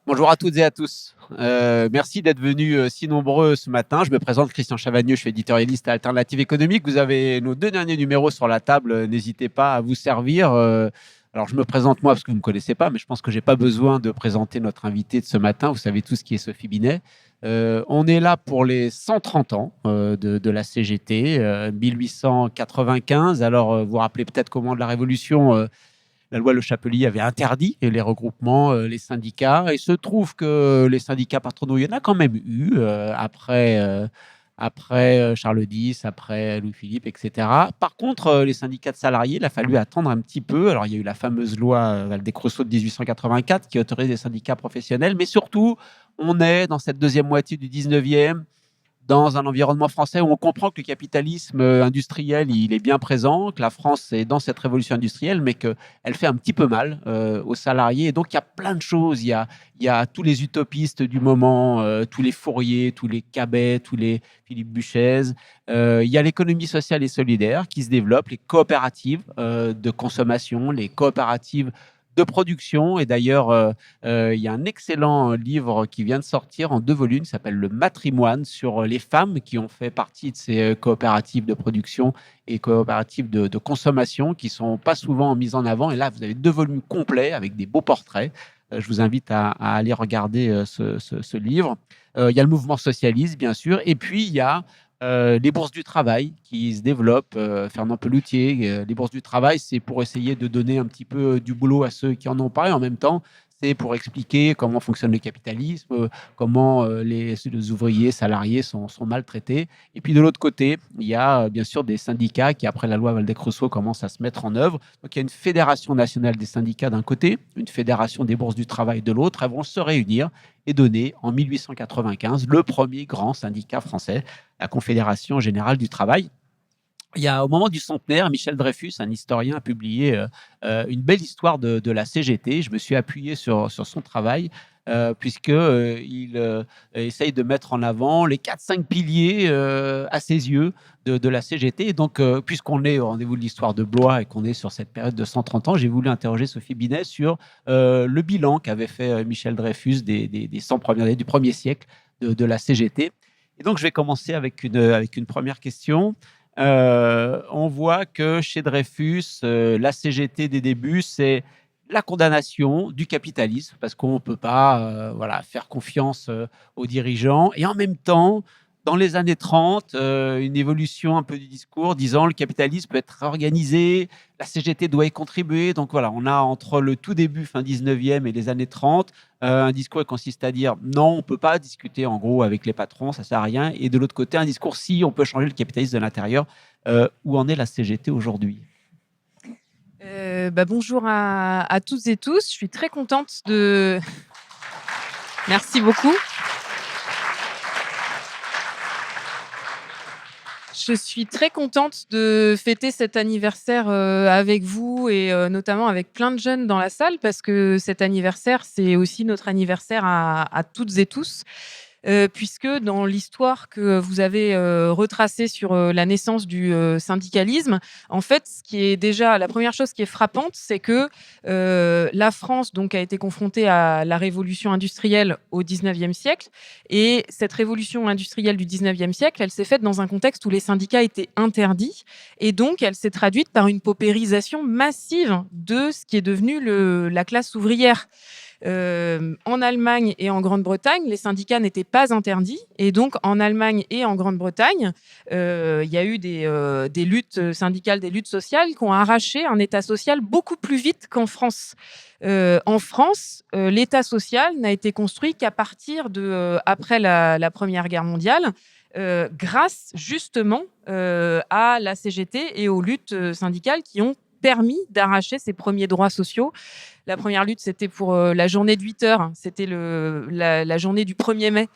Bonjour à toutes et à tous. Merci d'être venus si nombreux ce matin. Je me présente Christian Chavagneux, je suis éditorialiste à Alternative économique. Vous avez nos 2 derniers numéros sur la table, n'hésitez pas à vous servir. Alors je me présente moi parce que vous ne me connaissez pas, mais je pense que j'ai pas besoin de présenter notre invité de ce matin. Vous savez tous qui est Sophie Binet. On est là pour les 130 ans de la CGT, 1895. Alors vous vous rappelez peut-être qu'au moment de la Révolution, la loi Le Chapelier avait interdit les regroupements, les syndicats. Et il se trouve que les syndicats patronaux, il y en a quand même eu après Charles X, après Louis-Philippe, etc. Par contre, les syndicats de salariés, il a fallu attendre un petit peu. Alors, il y a eu la fameuse loi Valdez-Creusot de 1884 qui autorise les syndicats professionnels. Mais surtout, on est dans cette deuxième moitié du 19e, dans un environnement français où on comprend que le capitalisme industriel, il est bien présent, que la France est dans cette révolution industrielle, mais qu'elle fait un petit peu mal aux salariés. Et donc, il y a plein de choses. Il y a tous les utopistes du moment, tous les Fourier, tous les Cabet, tous les Philippe Buchez. Il y a l'économie sociale et solidaire qui se développe, les coopératives de consommation, les coopératives de production. Et d'ailleurs, il y a un excellent livre qui vient de sortir en 2 volumes, qui s'appelle Le Matrimoine, sur les femmes qui ont fait partie de ces coopératives de production et coopératives de consommation, qui sont pas souvent mises en avant. Et là, vous avez 2 volumes complets avec des beaux portraits. Je vous invite à aller regarder ce livre. Il y a le mouvement socialiste, bien sûr. Et puis, il y a les bourses du travail qui se développent. Fernand Pelloutier, les bourses du travail, c'est pour essayer de donner un petit peu du boulot à ceux qui en ont pas. Et en même temps, c'est pour expliquer comment fonctionne le capitalisme, comment les ouvriers salariés sont maltraités. Et puis de l'autre côté, il y a bien sûr des syndicats qui, après la loi Valdez-Creusot, commencent à se mettre en œuvre. Donc il y a une fédération nationale des syndicats d'un côté, une fédération des bourses du travail de l'autre. Elles vont se réunir et donner en 1895 le premier grand syndicat français, la Confédération générale du travail. Il y a, au moment du centenaire, Michel Dreyfus, un historien, a publié une belle histoire de la CGT. Je me suis appuyé sur son travail, puisqu'il essaye de mettre en avant les 4-5 piliers, à ses yeux, de la CGT. Et donc, puisqu'on est au rendez-vous de l'histoire de Blois et qu'on est sur cette période de 130 ans, j'ai voulu interroger Sophie Binet sur le bilan qu'avait fait Michel Dreyfus des 100 premières années du premier siècle de la CGT. Et donc, je vais commencer avec une première question. On voit que chez Dreyfus, la CGT des débuts, c'est la condamnation du capitalisme, parce qu'on ne peut pas faire confiance aux dirigeants. Et en même temps, dans les années 30, une évolution un peu du discours disant le capitalisme peut être organisé, la CGT doit y contribuer. Donc voilà, on a entre le tout début, fin 19e et les années 30, un discours qui consiste à dire non, on ne peut pas discuter en gros avec les patrons, ça ne sert à rien. Et de l'autre côté, un discours si on peut changer le capitalisme de l'intérieur. Où en est la CGT aujourd'hui? Bonjour à toutes et tous. Je suis très contente de... Merci beaucoup. Je suis très contente de fêter cet anniversaire avec vous et notamment avec plein de jeunes dans la salle, parce que cet anniversaire, c'est aussi notre anniversaire à toutes et tous. Puisque dans l'histoire que vous avez retracée sur la naissance du syndicalisme, en fait, ce qui est déjà la première chose qui est frappante, c'est que la France donc a été confrontée à la révolution industrielle au 19e siècle, et cette révolution industrielle du 19e siècle, elle s'est faite dans un contexte où les syndicats étaient interdits, et donc elle s'est traduite par une paupérisation massive de ce qui est devenu la classe ouvrière. En Allemagne et en Grande-Bretagne, les syndicats n'étaient pas interdits. Et donc, en Allemagne et en Grande-Bretagne, il y a eu des luttes syndicales, des luttes sociales qui ont arraché un État social beaucoup plus vite qu'en France. En France, l'État social n'a été construit qu'à partir de après la Première Guerre mondiale, grâce justement à la CGT et aux luttes syndicales qui ont permis d'arracher ces premiers droits sociaux. La première lutte, c'était pour la journée de 8 heures. C'était la journée du 1er mai.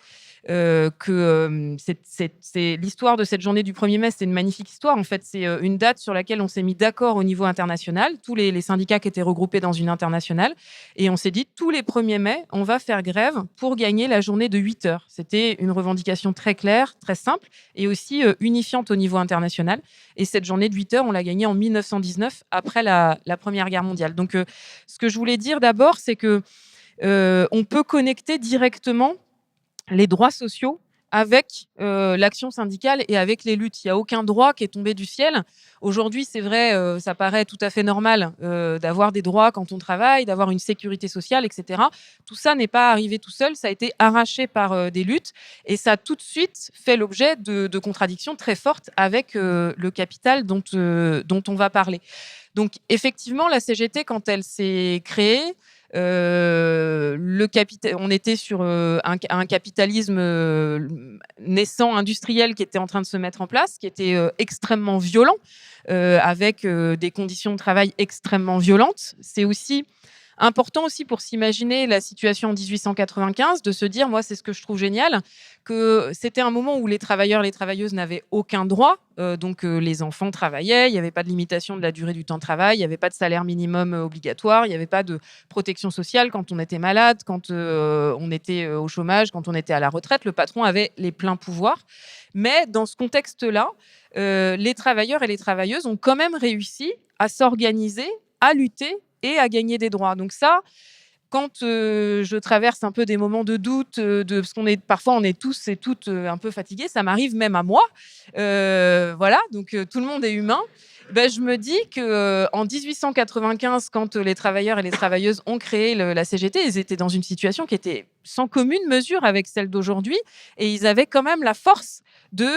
C'est l'histoire de cette journée du 1er mai, c'est une magnifique histoire. En fait, c'est une date sur laquelle on s'est mis d'accord au niveau international, tous les syndicats qui étaient regroupés dans une internationale, et on s'est dit tous les 1er mai, on va faire grève pour gagner la journée de 8 heures. C'était une revendication très claire, très simple, et aussi unifiante au niveau international. Et cette journée de 8 heures, on l'a gagnée en 1919, après la Première Guerre mondiale. Donc, ce que je voulais dire d'abord, c'est que on peut connecter directement les droits sociaux avec l'action syndicale et avec les luttes. Il n'y a aucun droit qui est tombé du ciel. Aujourd'hui, c'est vrai, ça paraît tout à fait normal d'avoir des droits quand on travaille, d'avoir une sécurité sociale, etc. Tout ça n'est pas arrivé tout seul, ça a été arraché par des luttes et ça a tout de suite fait l'objet de contradictions très fortes avec le capital dont on va parler. Donc effectivement, la CGT, quand elle s'est créée, on était sur un capitalisme naissant industriel qui était en train de se mettre en place, qui était extrêmement violent, avec des conditions de travail extrêmement violentes. C'est aussi important aussi pour s'imaginer la situation en 1895, de se dire, moi c'est ce que je trouve génial, que c'était un moment où les travailleurs, les travailleuses n'avaient aucun droit, donc les enfants travaillaient, il n'y avait pas de limitation de la durée du temps de travail, il n'y avait pas de salaire minimum obligatoire, il n'y avait pas de protection sociale quand on était malade, quand on était au chômage, quand on était à la retraite, le patron avait les pleins pouvoirs. Mais dans ce contexte-là, les travailleurs et les travailleuses ont quand même réussi à s'organiser, à lutter et à gagner des droits. Donc ça, quand je traverse un peu des moments de doute, parce parfois on est tous et toutes un peu fatigués, ça m'arrive même à moi. Voilà, donc tout le monde est humain. Ben, je me dis que en 1895, quand les travailleurs et les travailleuses ont créé la CGT, ils étaient dans une situation qui était sans commune mesure avec celle d'aujourd'hui, et ils avaient quand même la force de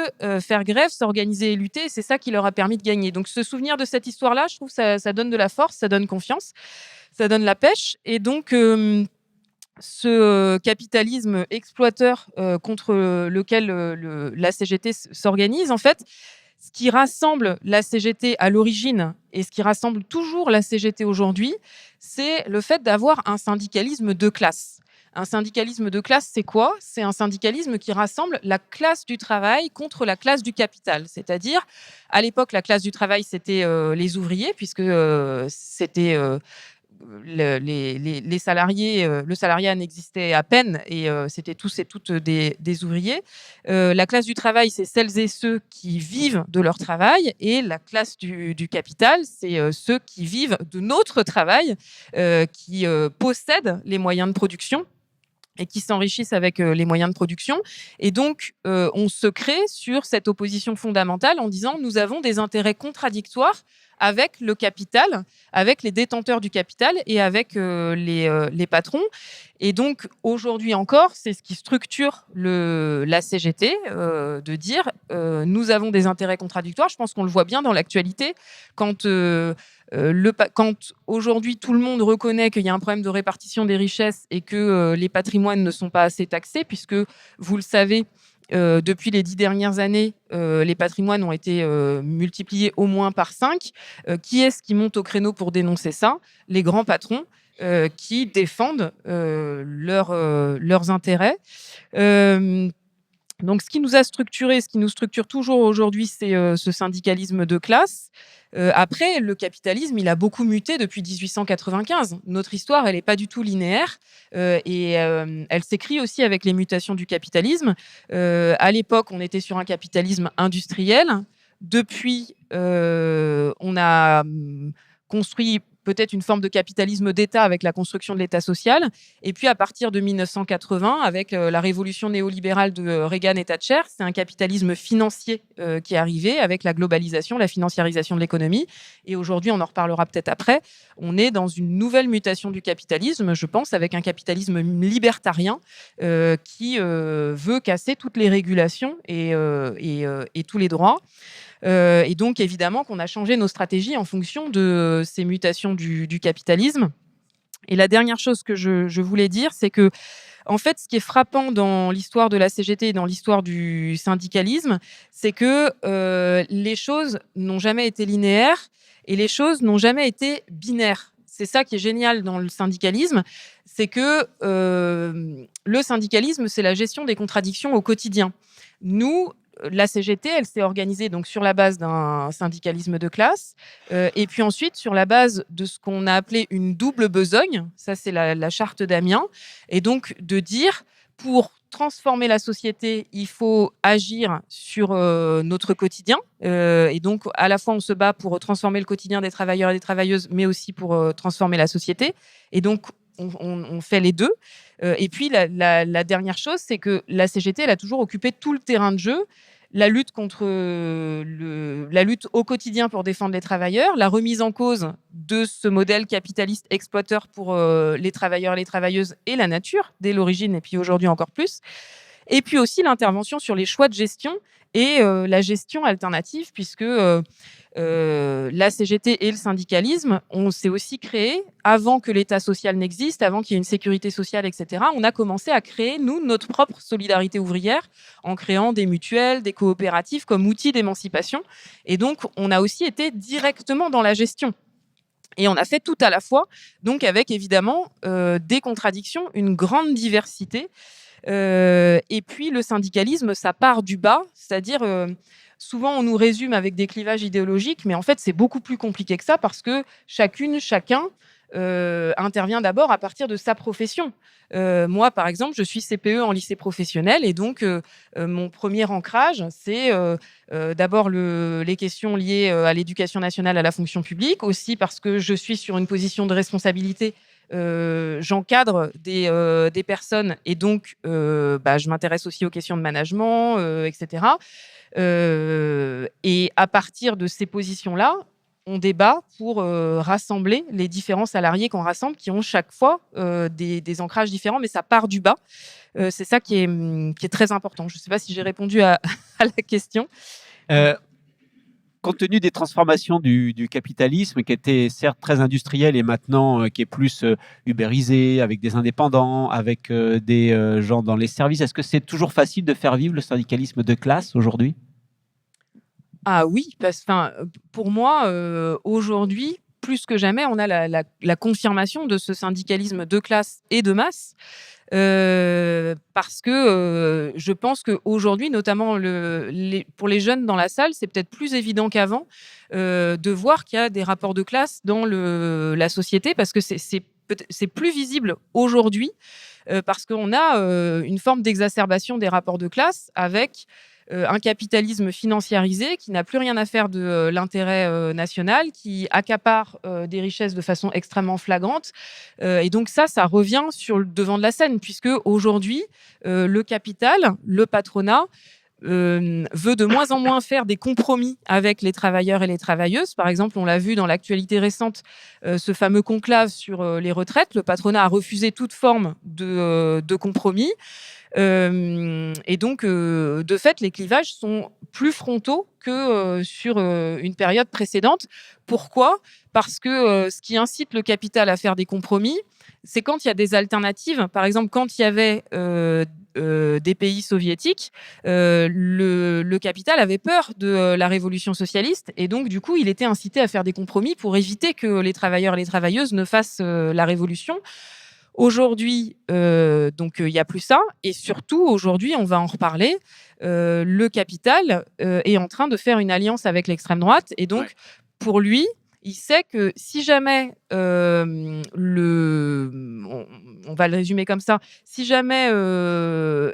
faire grève, s'organiser et lutter. Et c'est ça qui leur a permis de gagner. Donc, se souvenir de cette histoire-là, je trouve que ça donne de la force, ça donne confiance, ça donne la pêche. Et donc, ce capitalisme exploiteur contre lequel la CGT s'organise, en fait, ce qui rassemble la CGT à l'origine et ce qui rassemble toujours la CGT aujourd'hui, c'est le fait d'avoir un syndicalisme de classe. Un syndicalisme de classe, c'est quoi? C'est un syndicalisme qui rassemble la classe du travail contre la classe du capital. C'est-à-dire, à l'époque, la classe du travail, c'était les ouvriers, puisque c'était les salariés, le salariat n'existait à peine et c'était tous et toutes des ouvriers. La classe du travail, c'est celles et ceux qui vivent de leur travail, et la classe du capital, c'est ceux qui vivent de notre travail, qui possèdent les moyens de production et qui s'enrichissent avec les moyens de production. Et donc, on se crée sur cette opposition fondamentale en disant, nous avons des intérêts contradictoires avec le capital, avec les détenteurs du capital et avec les patrons. Et donc, aujourd'hui encore, c'est ce qui structure la CGT, de dire, nous avons des intérêts contradictoires. Je pense qu'on le voit bien dans l'actualité, quand aujourd'hui tout le monde reconnaît qu'il y a un problème de répartition des richesses et que les patrimoines ne sont pas assez taxés, puisque, vous le savez, depuis les 10 dernières années, les patrimoines ont été multipliés au moins par 5. Qui est-ce qui monte au créneau pour dénoncer ça? Les grands patrons qui défendent leurs intérêts. Donc, ce qui nous a structuré, ce qui nous structure toujours aujourd'hui, c'est ce syndicalisme de classe. Après, le capitalisme, il a beaucoup muté depuis 1895. Notre histoire, elle n'est pas du tout linéaire et elle s'écrit aussi avec les mutations du capitalisme. À l'époque, on était sur un capitalisme industriel. Depuis, on a construit peut-être une forme de capitalisme d'État avec la construction de l'État social. Et puis, à partir de 1980, avec la révolution néolibérale de Reagan et Thatcher, c'est un capitalisme financier qui est arrivé avec la globalisation, la financiarisation de l'économie. Et aujourd'hui, on en reparlera peut-être après, on est dans une nouvelle mutation du capitalisme, je pense, avec un capitalisme libertarien qui veut casser toutes les régulations et tous les droits. Et donc, évidemment, qu'on a changé nos stratégies en fonction de ces mutations du capitalisme. Et la dernière chose que je voulais dire, c'est que, en fait, ce qui est frappant dans l'histoire de la CGT et dans l'histoire du syndicalisme, c'est que les choses n'ont jamais été linéaires et les choses n'ont jamais été binaires. C'est ça qui est génial dans le syndicalisme, c'est que le syndicalisme, c'est la gestion des contradictions au quotidien. Nous, la CGT, elle s'est organisée donc sur la base d'un syndicalisme de classe, et puis ensuite sur la base de ce qu'on a appelé une double besogne. Ça, c'est la charte d'Amiens, et donc de dire, pour transformer la société, il faut agir sur notre quotidien, et donc à la fois on se bat pour transformer le quotidien des travailleurs et des travailleuses, mais aussi pour transformer la société. Et donc on fait les deux. Et puis, la dernière chose, c'est que la CGT, elle a toujours occupé tout le terrain de jeu. La lutte la lutte au quotidien pour défendre les travailleurs, la remise en cause de ce modèle capitaliste exploiteur pour les travailleurs, les travailleuses et la nature, dès l'origine et puis aujourd'hui encore plus. Et puis aussi l'intervention sur les choix de gestion et la gestion alternative, puisque la CGT et le syndicalisme, on s'est aussi créé avant que l'État social n'existe, avant qu'il y ait une sécurité sociale, etc. On a commencé à créer, nous, notre propre solidarité ouvrière en créant des mutuelles, des coopératives comme outils d'émancipation. Et donc, on a aussi été directement dans la gestion. Et on a fait tout à la fois, donc avec évidemment des contradictions, une grande diversité. Et puis, le syndicalisme, ça part du bas, c'est-à-dire... souvent, on nous résume avec des clivages idéologiques, mais en fait, c'est beaucoup plus compliqué que ça parce que chacun intervient d'abord à partir de sa profession. Moi, par exemple, je suis CPE en lycée professionnel et donc mon premier ancrage, c'est d'abord les questions liées à l'éducation nationale, à la fonction publique, aussi parce que je suis sur une position de responsabilité. J'encadre des personnes et donc je m'intéresse aussi aux questions de management, etc. Et à partir de ces positions-là, on débat pour rassembler les différents salariés qu'on rassemble, qui ont chaque fois des ancrages différents, mais ça part du bas. C'est ça qui est très important. Je ne sais pas si j'ai répondu à la question. Compte tenu des transformations du capitalisme, qui était certes très industriel et maintenant qui est plus ubérisé, avec des indépendants, avec des gens dans les services, est-ce que c'est toujours facile de faire vivre le syndicalisme de classe aujourd'hui ? Ah oui, pour moi, aujourd'hui, plus que jamais, on a la confirmation de ce syndicalisme de classe et de masse. Parce que je pense qu'aujourd'hui, notamment pour les jeunes dans la salle, c'est peut-être plus évident qu'avant de voir qu'il y a des rapports de classe dans la société, parce que c'est plus visible aujourd'hui, parce qu'on a une forme d'exacerbation des rapports de classe avec un capitalisme financiarisé qui n'a plus rien à faire de l'intérêt national, qui accapare des richesses de façon extrêmement flagrante. Et donc ça revient sur le devant de la scène, puisque aujourd'hui, le capital, le patronat, veut de moins en moins faire des compromis avec les travailleurs et les travailleuses. Par exemple, on l'a vu dans l'actualité récente, ce fameux conclave sur les retraites. Le patronat a refusé toute forme de compromis. Et donc, de fait, les clivages sont plus frontaux que sur une période précédente. Pourquoi ? Parce que ce qui incite le capital à faire des compromis, c'est quand il y a des alternatives. Par exemple, quand il y avait des pays soviétiques, le capital avait peur de la révolution socialiste et donc, du coup, il était incité à faire des compromis pour éviter que les travailleurs et les travailleuses ne fassent la révolution. Aujourd'hui, il n'y a plus ça. Et surtout, aujourd'hui, on va en reparler, le capital est en train de faire une alliance avec l'extrême droite. Et donc, pour lui, il sait que si jamais, on va le résumer comme ça, si jamais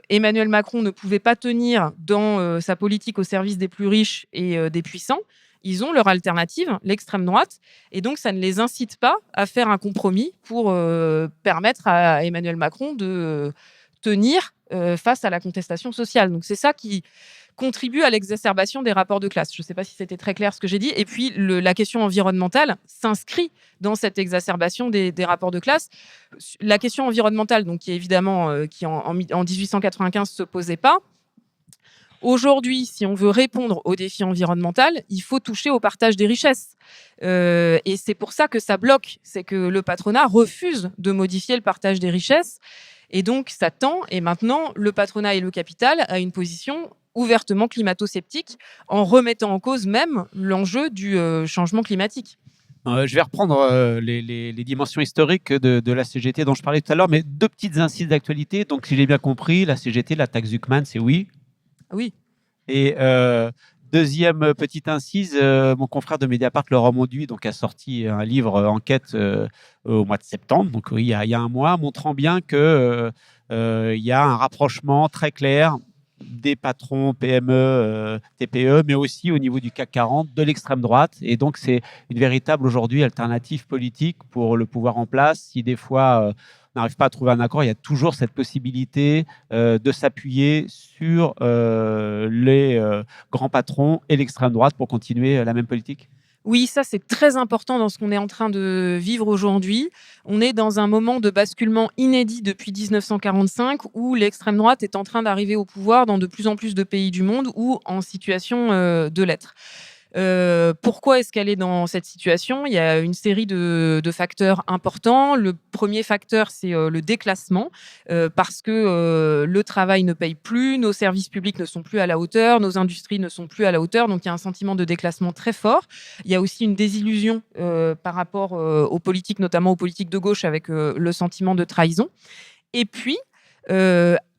Emmanuel Macron ne pouvait pas tenir dans sa politique au service des plus riches et des puissants, ils ont leur alternative, l'extrême droite, et donc ça ne les incite pas à faire un compromis pour permettre à Emmanuel Macron de tenir face à la contestation sociale. Donc c'est ça qui contribue à l'exacerbation des rapports de classe. Je ne sais pas si c'était très clair ce que j'ai dit. Et puis la question environnementale s'inscrit dans cette exacerbation des rapports de classe. La question environnementale, donc, qui est évidemment qui en 1895 se posait pas. Aujourd'hui, si on veut répondre au défi environnemental, il faut toucher au partage des richesses. Et c'est pour ça que ça bloque. C'est que le patronat refuse de modifier le partage des richesses. Et donc, ça tend, et maintenant, le patronat et le capital à une position ouvertement climato-sceptique, en remettant en cause même l'enjeu du changement climatique. Je vais reprendre les dimensions historiques de la CGT dont je parlais tout à l'heure, mais deux petites incises d'actualité. Donc, si j'ai bien compris, la CGT, la taxe Zuckman, c'est oui. Oui. Et deuxième petite incise, mon confrère de Mediapart, Laurent Mauduit, donc, a sorti un livre enquête au mois de septembre, donc il y a un mois, montrant bien qu'il y a un rapprochement très clair des patrons PME, TPE, mais aussi au niveau du CAC 40, de l'extrême droite. Et donc, c'est une véritable aujourd'hui alternative politique pour le pouvoir en place. Si des fois, on n'arrive pas à trouver un accord, il y a toujours cette possibilité de s'appuyer sur les grands patrons et l'extrême droite pour continuer la même politique. Oui, ça c'est très important dans ce qu'on est en train de vivre aujourd'hui. On est dans un moment de basculement inédit depuis 1945 où l'extrême droite est en train d'arriver au pouvoir dans de plus en plus de pays du monde ou en situation de l'être. Pourquoi est-ce qu'elle est dans cette situation? Il y a une série de facteurs importants. Le premier facteur, c'est le déclassement, parce que le travail ne paye plus, nos services publics ne sont plus à la hauteur, nos industries ne sont plus à la hauteur, donc il y a un sentiment de déclassement très fort. Il y a aussi une désillusion par rapport aux politiques, notamment aux politiques de gauche, avec le sentiment de trahison. Et puis,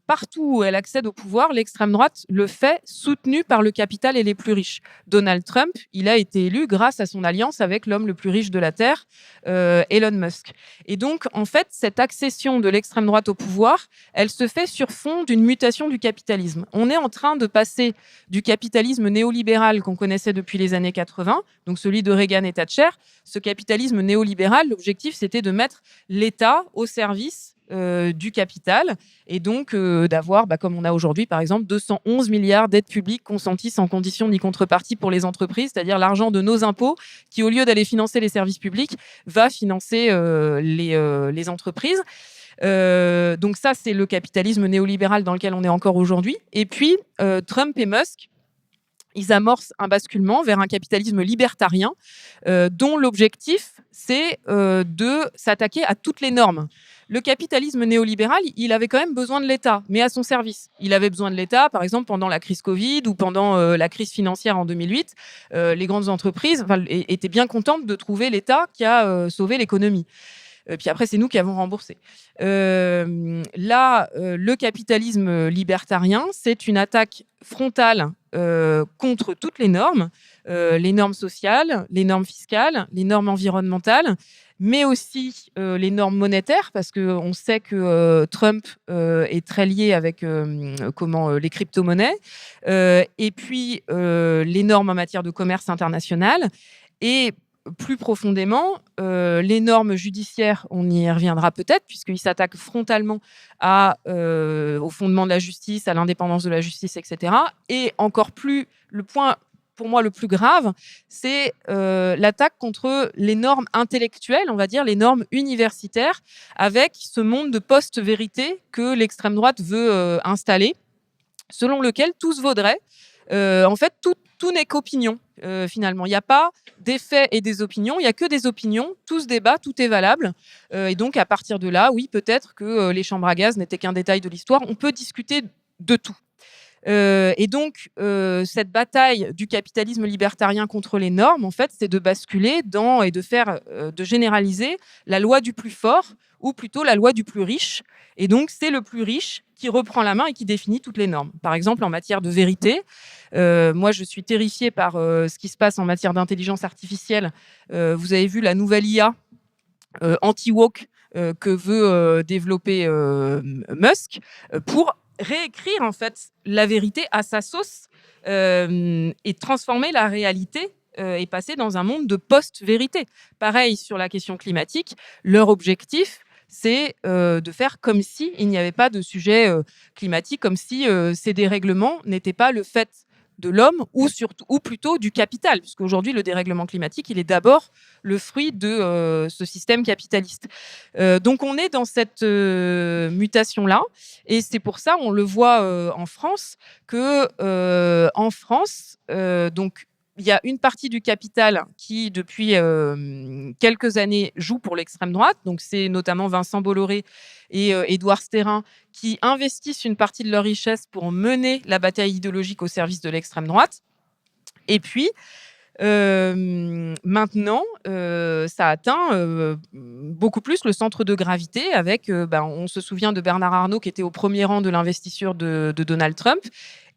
partout où elle accède au pouvoir, l'extrême droite le fait soutenue par le capital et les plus riches. Donald Trump, il a été élu grâce à son alliance avec l'homme le plus riche de la Terre, Elon Musk. Et donc, en fait, cette accession de l'extrême droite au pouvoir, elle se fait sur fond d'une mutation du capitalisme. On est en train de passer du capitalisme néolibéral qu'on connaissait depuis les années 80, donc celui de Reagan et Thatcher. Ce capitalisme néolibéral, l'objectif, c'était de mettre l'État au service du capital et donc d'avoir, comme on a aujourd'hui par exemple, 211 milliards d'aides publiques consenties sans condition ni contrepartie pour les entreprises, c'est-à-dire l'argent de nos impôts qui, au lieu d'aller financer les services publics, va financer les entreprises. Donc ça, c'est le capitalisme néolibéral dans lequel on est encore aujourd'hui. Et puis, Trump et Musk, ils amorcent un basculement vers un capitalisme libertarien dont l'objectif, c'est de s'attaquer à toutes les normes. Le capitalisme néolibéral, il avait quand même besoin de l'État, mais à son service. Il avait besoin de l'État, par exemple, pendant la crise Covid ou pendant la crise financière en 2008. Les grandes entreprises étaient bien contentes de trouver l'État qui a sauvé l'économie. Puis après, c'est nous qui avons remboursé. Le capitalisme libertarien, c'est une attaque frontale contre toutes les normes sociales, les normes fiscales, les normes environnementales, mais aussi les normes monétaires, parce qu'on sait que Trump est très lié avec les crypto-monnaies, et puis les normes en matière de commerce international, et plus profondément, les normes judiciaires, on y reviendra peut-être, puisqu'il s'attaque frontalement au fondement de la justice, à l'indépendance de la justice, etc. Et encore plus, le point pour moi le plus grave, c'est l'attaque contre les normes intellectuelles, on va dire les normes universitaires, avec ce monde de post-vérité que l'extrême droite veut installer, selon lequel tout se vaudrait. En fait, tout n'est qu'opinion. Finalement, il n'y a pas des faits et des opinions, il n'y a que des opinions, tout se débat, tout est valable. Et donc, à partir de là, oui, peut-être que les chambres à gaz n'étaient qu'un détail de l'histoire. On peut discuter de tout. Et donc, cette bataille du capitalisme libertarien contre les normes, en fait, c'est de basculer et de généraliser la loi du plus fort, ou plutôt la loi du plus riche. Et donc, c'est le plus riche qui reprend la main et qui définit toutes les normes. Par exemple, en matière de vérité, moi, je suis terrifiée par ce qui se passe en matière d'intelligence artificielle. Vous avez vu la nouvelle IA anti-woke que veut développer Musk pour réécrire en fait la vérité à sa sauce et transformer la réalité et passer dans un monde de post-vérité. Pareil sur la question climatique, leur objectif, c'est de faire comme si il n'y avait pas de sujet climatique, comme si ces dérèglements n'étaient pas le fait de l'homme ou plutôt du capital, puisqu'aujourd'hui le dérèglement climatique, il est d'abord le fruit de ce système capitaliste. Donc on est dans cette mutation-là, et c'est pour ça, on le voit en France, que en France, donc il y a une partie du capital qui, depuis quelques années, joue pour l'extrême droite. Donc, c'est notamment Vincent Bolloré et Édouard Steyrin qui investissent une partie de leur richesse pour mener la bataille idéologique au service de l'extrême droite. Et puis, maintenant, ça atteint beaucoup plus le centre de gravité avec, on se souvient de Bernard Arnault qui était au premier rang de l'investiture de Donald Trump,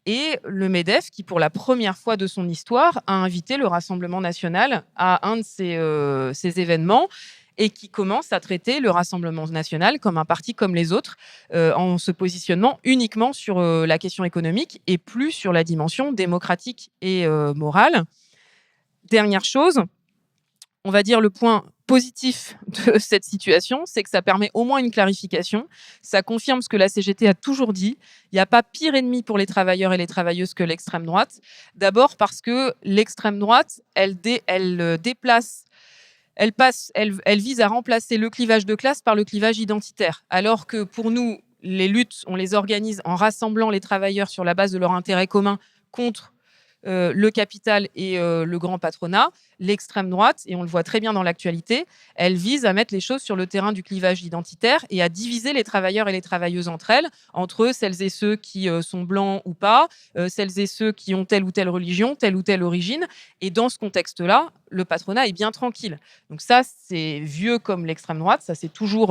et le MEDEF qui, pour la première fois de son histoire, a invité le Rassemblement national à un de ces événements. et qui commence à traiter le Rassemblement national comme un parti comme les autres, en se positionnant uniquement sur la question économique et plus sur la dimension démocratique et morale. Dernière chose, on va dire le point positif de cette situation, c'est que ça permet au moins une clarification. Ça confirme ce que la CGT a toujours dit. Il n'y a pas pire ennemi pour les travailleurs et les travailleuses que l'extrême droite. D'abord parce que l'extrême droite, elle vise à remplacer le clivage de classe par le clivage identitaire. Alors que pour nous, les luttes, on les organise en rassemblant les travailleurs sur la base de leur intérêt commun contre le capital et le grand patronat. L'extrême droite, et on le voit très bien dans l'actualité, elle vise à mettre les choses sur le terrain du clivage identitaire et à diviser les travailleurs et les travailleuses entre celles et ceux qui sont blancs ou pas, celles et ceux qui ont telle ou telle religion, telle ou telle origine. Et dans ce contexte-là, le patronat est bien tranquille. Donc ça, c'est vieux comme l'extrême droite, ça c'est toujours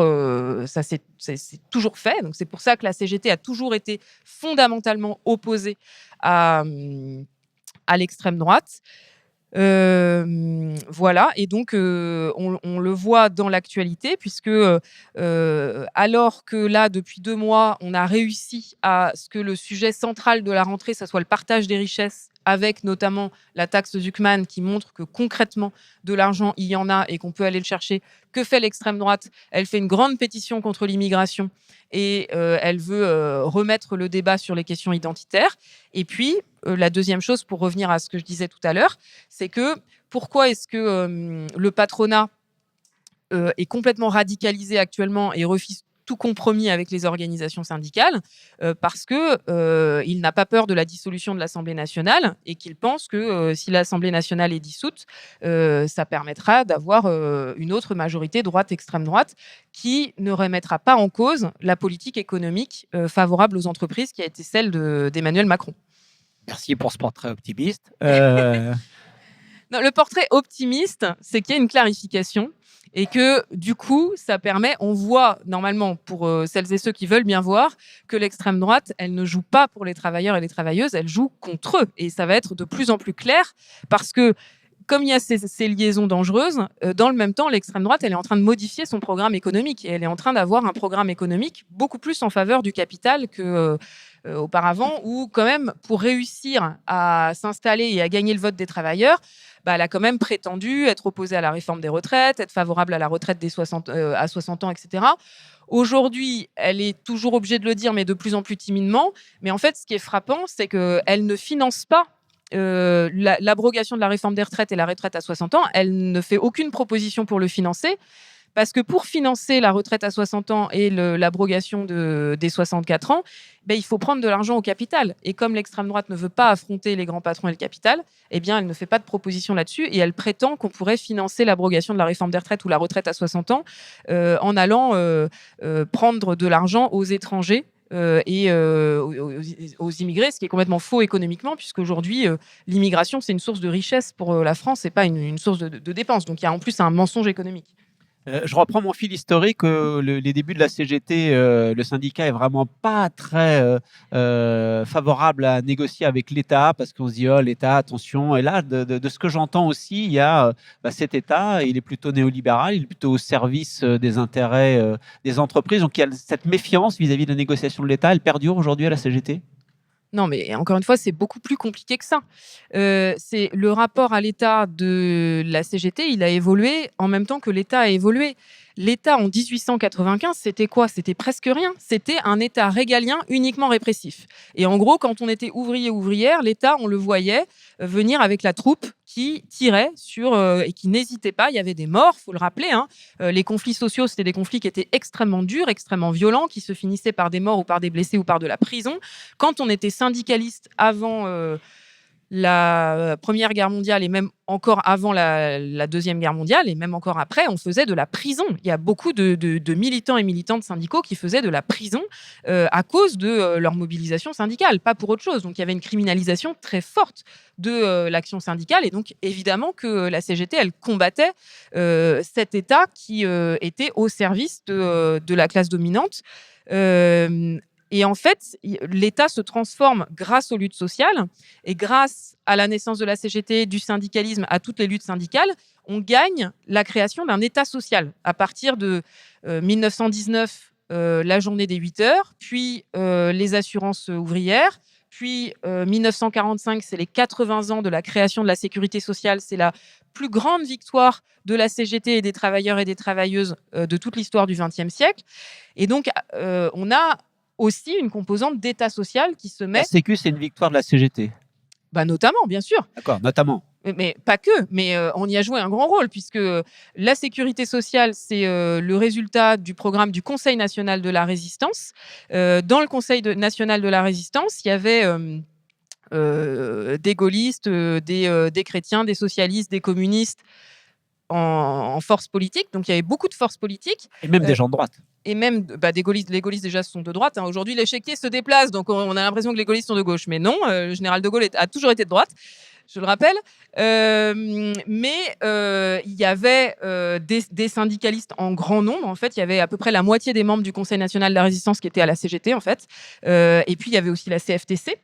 fait. Donc c'est pour ça que la CGT a toujours été fondamentalement opposée à l'extrême droite. Voilà, et donc on le voit dans l'actualité, puisque alors que là, depuis 2 mois, on a réussi à ce que le sujet central de la rentrée, ça soit le partage des richesses, avec notamment la taxe Zuckman qui montre que concrètement, de l'argent, il y en a et qu'on peut aller le chercher. Que fait l'extrême droite ? Elle fait une grande pétition contre l'immigration et elle veut remettre le débat sur les questions identitaires. Et puis, la deuxième chose, pour revenir à ce que je disais tout à l'heure, c'est que pourquoi est-ce que le patronat est complètement radicalisé actuellement et refuse tout compromis avec les organisations syndicales, parce que il n'a pas peur de la dissolution de l'Assemblée nationale et qu'il pense que si l'Assemblée nationale est dissoute, ça permettra d'avoir une autre majorité droite-extrême droite qui ne remettra pas en cause la politique économique favorable aux entreprises qui a été celle d'Emmanuel Macron. Merci pour ce portrait optimiste. Non, le portrait optimiste, c'est qu'il y a une clarification et que du coup, ça permet, on voit normalement pour celles et ceux qui veulent bien voir, que l'extrême droite, elle ne joue pas pour les travailleurs et les travailleuses, elle joue contre eux. Et ça va être de plus en plus clair parce que comme il y a ces liaisons dangereuses, dans le même temps, l'extrême droite, elle est en train de modifier son programme économique et elle est en train d'avoir un programme économique beaucoup plus en faveur du capital que auparavant, où quand même, pour réussir à s'installer et à gagner le vote des travailleurs, elle a quand même prétendu être opposée à la réforme des retraites, être favorable à la retraite à 60 ans, etc. Aujourd'hui, elle est toujours obligée de le dire, mais de plus en plus timidement. Mais en fait, ce qui est frappant, c'est qu'elle ne finance pas l'abrogation de la réforme des retraites et la retraite à 60 ans. Elle ne fait aucune proposition pour le financer. Parce que pour financer la retraite à 60 ans et l'abrogation des 64 ans, il faut prendre de l'argent au capital. Et comme l'extrême droite ne veut pas affronter les grands patrons et le capital, elle ne fait pas de proposition là-dessus et elle prétend qu'on pourrait financer l'abrogation de la réforme des retraites ou la retraite à 60 ans en allant prendre de l'argent aux étrangers et aux immigrés, ce qui est complètement faux économiquement, puisqu'aujourd'hui, l'immigration, c'est une source de richesse pour la France et pas une source de dépenses. Donc il y a en plus un mensonge économique. Je reprends mon fil historique. Les débuts de la CGT, le syndicat est vraiment pas très favorable à négocier avec l'État parce qu'on se dit, oh, l'État, attention. Et là, de ce que j'entends aussi, il y a cet État, il est plutôt néolibéral, il est plutôt au service des intérêts des entreprises. Donc, il y a cette méfiance vis-à-vis de la négociation de l'État. Elle perdure aujourd'hui à la CGT ? Non, mais encore une fois, c'est beaucoup plus compliqué que ça. C'est le rapport à l'État de la CGT, il a évolué en même temps que l'État a évolué. L'État en 1895, c'était quoi ? C'était presque rien. C'était un État régalien uniquement répressif. Et en gros, quand on était ouvrier ou ouvrière, l'État, on le voyait venir avec la troupe qui tirait sur et qui n'hésitait pas. Il y avait des morts, faut le rappeler. Les conflits sociaux, c'était des conflits qui étaient extrêmement durs, extrêmement violents, qui se finissaient par des morts ou par des blessés ou par de la prison. Quand on était syndicaliste avant la Première Guerre mondiale et même encore avant la Deuxième Guerre mondiale et même encore après, on faisait de la prison. Il y a beaucoup de militants et militantes syndicaux qui faisaient de la prison à cause de leur mobilisation syndicale, pas pour autre chose. Donc il y avait une criminalisation très forte de l'action syndicale et donc évidemment que la CGT, elle combattait cet État qui était au service de la classe dominante. Et en fait, l'État se transforme grâce aux luttes sociales et grâce à la naissance de la CGT, du syndicalisme, à toutes les luttes syndicales, on gagne la création d'un État social à partir de 1919, la journée des 8 heures, puis les assurances ouvrières, puis 1945, c'est les 80 ans de la création de la sécurité sociale, c'est la plus grande victoire de la CGT et des travailleurs et des travailleuses de toute l'histoire du XXe siècle. Et donc, on a aussi une composante d'État social qui se met... La Sécu, c'est une victoire de la CGT. Notamment, bien sûr. D'accord, notamment. Mais pas que, mais on y a joué un grand rôle, puisque la sécurité sociale, c'est le résultat du programme du Conseil national de la résistance. Dans le Conseil national de la résistance, il y avait des gaullistes, des chrétiens, des socialistes, des communistes en force politique. Donc, il y avait beaucoup de forces politiques. Et même des gens de droite. Et même des gaullistes. Les gaullistes, déjà, sont de droite. Aujourd'hui, l'échiquier se déplace, donc on a l'impression que les gaullistes sont de gauche. Mais non, le général de Gaulle a toujours été de droite, je le rappelle. Mais il y avait des syndicalistes en grand nombre. En fait, il y avait à peu près la moitié des membres du Conseil national de la résistance qui étaient à la CGT, en fait. Et puis, il y avait aussi la CFTC.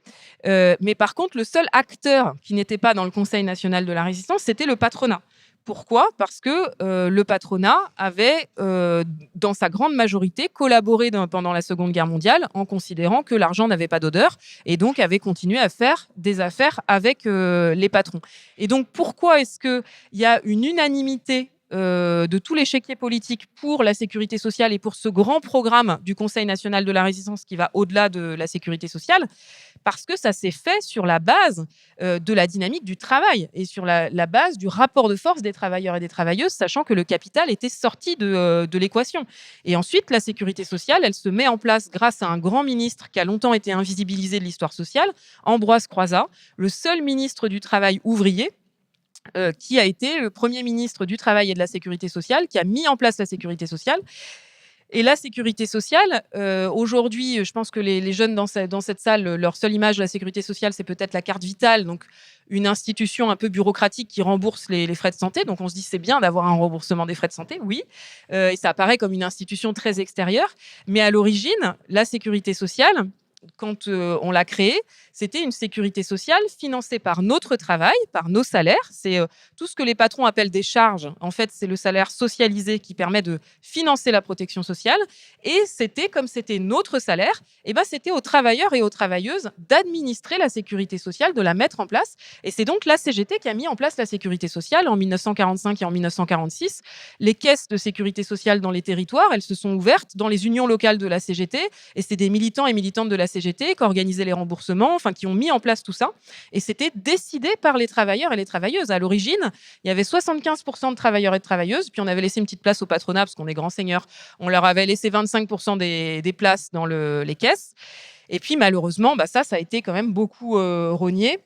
Mais par contre, le seul acteur qui n'était pas dans le Conseil national de la résistance, c'était le patronat. Pourquoi ? Parce que le patronat avait, dans sa grande majorité, collaboré pendant la Seconde Guerre mondiale en considérant que l'argent n'avait pas d'odeur et donc avait continué à faire des affaires avec les patrons. Et donc, pourquoi est-ce qu'il y a une unanimité de tout l'échiquier politique pour la sécurité sociale et pour ce grand programme du Conseil national de la résistance qui va au-delà de la sécurité sociale ? Parce que ça s'est fait sur la base de la dynamique du travail et sur la base du rapport de force des travailleurs et des travailleuses, sachant que le capital était sorti de l'équation. Et ensuite, la sécurité sociale, elle se met en place grâce à un grand ministre qui a longtemps été invisibilisé de l'histoire sociale, Ambroise Croizat, le seul ministre du travail ouvrier, qui a été le premier ministre du Travail et de la Sécurité sociale, qui a mis en place la sécurité sociale. Et la sécurité sociale, aujourd'hui, je pense que les jeunes dans cette salle, leur seule image de la sécurité sociale, c'est peut-être la carte vitale, donc une institution un peu bureaucratique qui rembourse les frais de santé. Donc on se dit c'est bien d'avoir un remboursement des frais de santé, oui. Et ça apparaît comme une institution très extérieure. Mais à l'origine, la sécurité sociale, quand on l'a créée, c'était une sécurité sociale financée par notre travail, par nos salaires. C'est tout ce que les patrons appellent des charges. En fait, c'est le salaire socialisé qui permet de financer la protection sociale. Et c'était, comme c'était notre salaire, c'était aux travailleurs et aux travailleuses d'administrer la sécurité sociale, de la mettre en place. Et c'est donc la CGT qui a mis en place la sécurité sociale en 1945 et en 1946. Les caisses de sécurité sociale dans les territoires, elles se sont ouvertes dans les unions locales de la CGT. Et c'est des militants et militantes de la CGT qui organisaient les remboursements, qui ont mis en place tout ça. Et c'était décidé par les travailleurs et les travailleuses. À l'origine, il y avait 75% de travailleurs et de travailleuses, puis on avait laissé une petite place au patronat, parce qu'on est grands seigneurs. On leur avait laissé 25% des places dans les caisses. Et puis, malheureusement, ça a été quand même beaucoup rogné.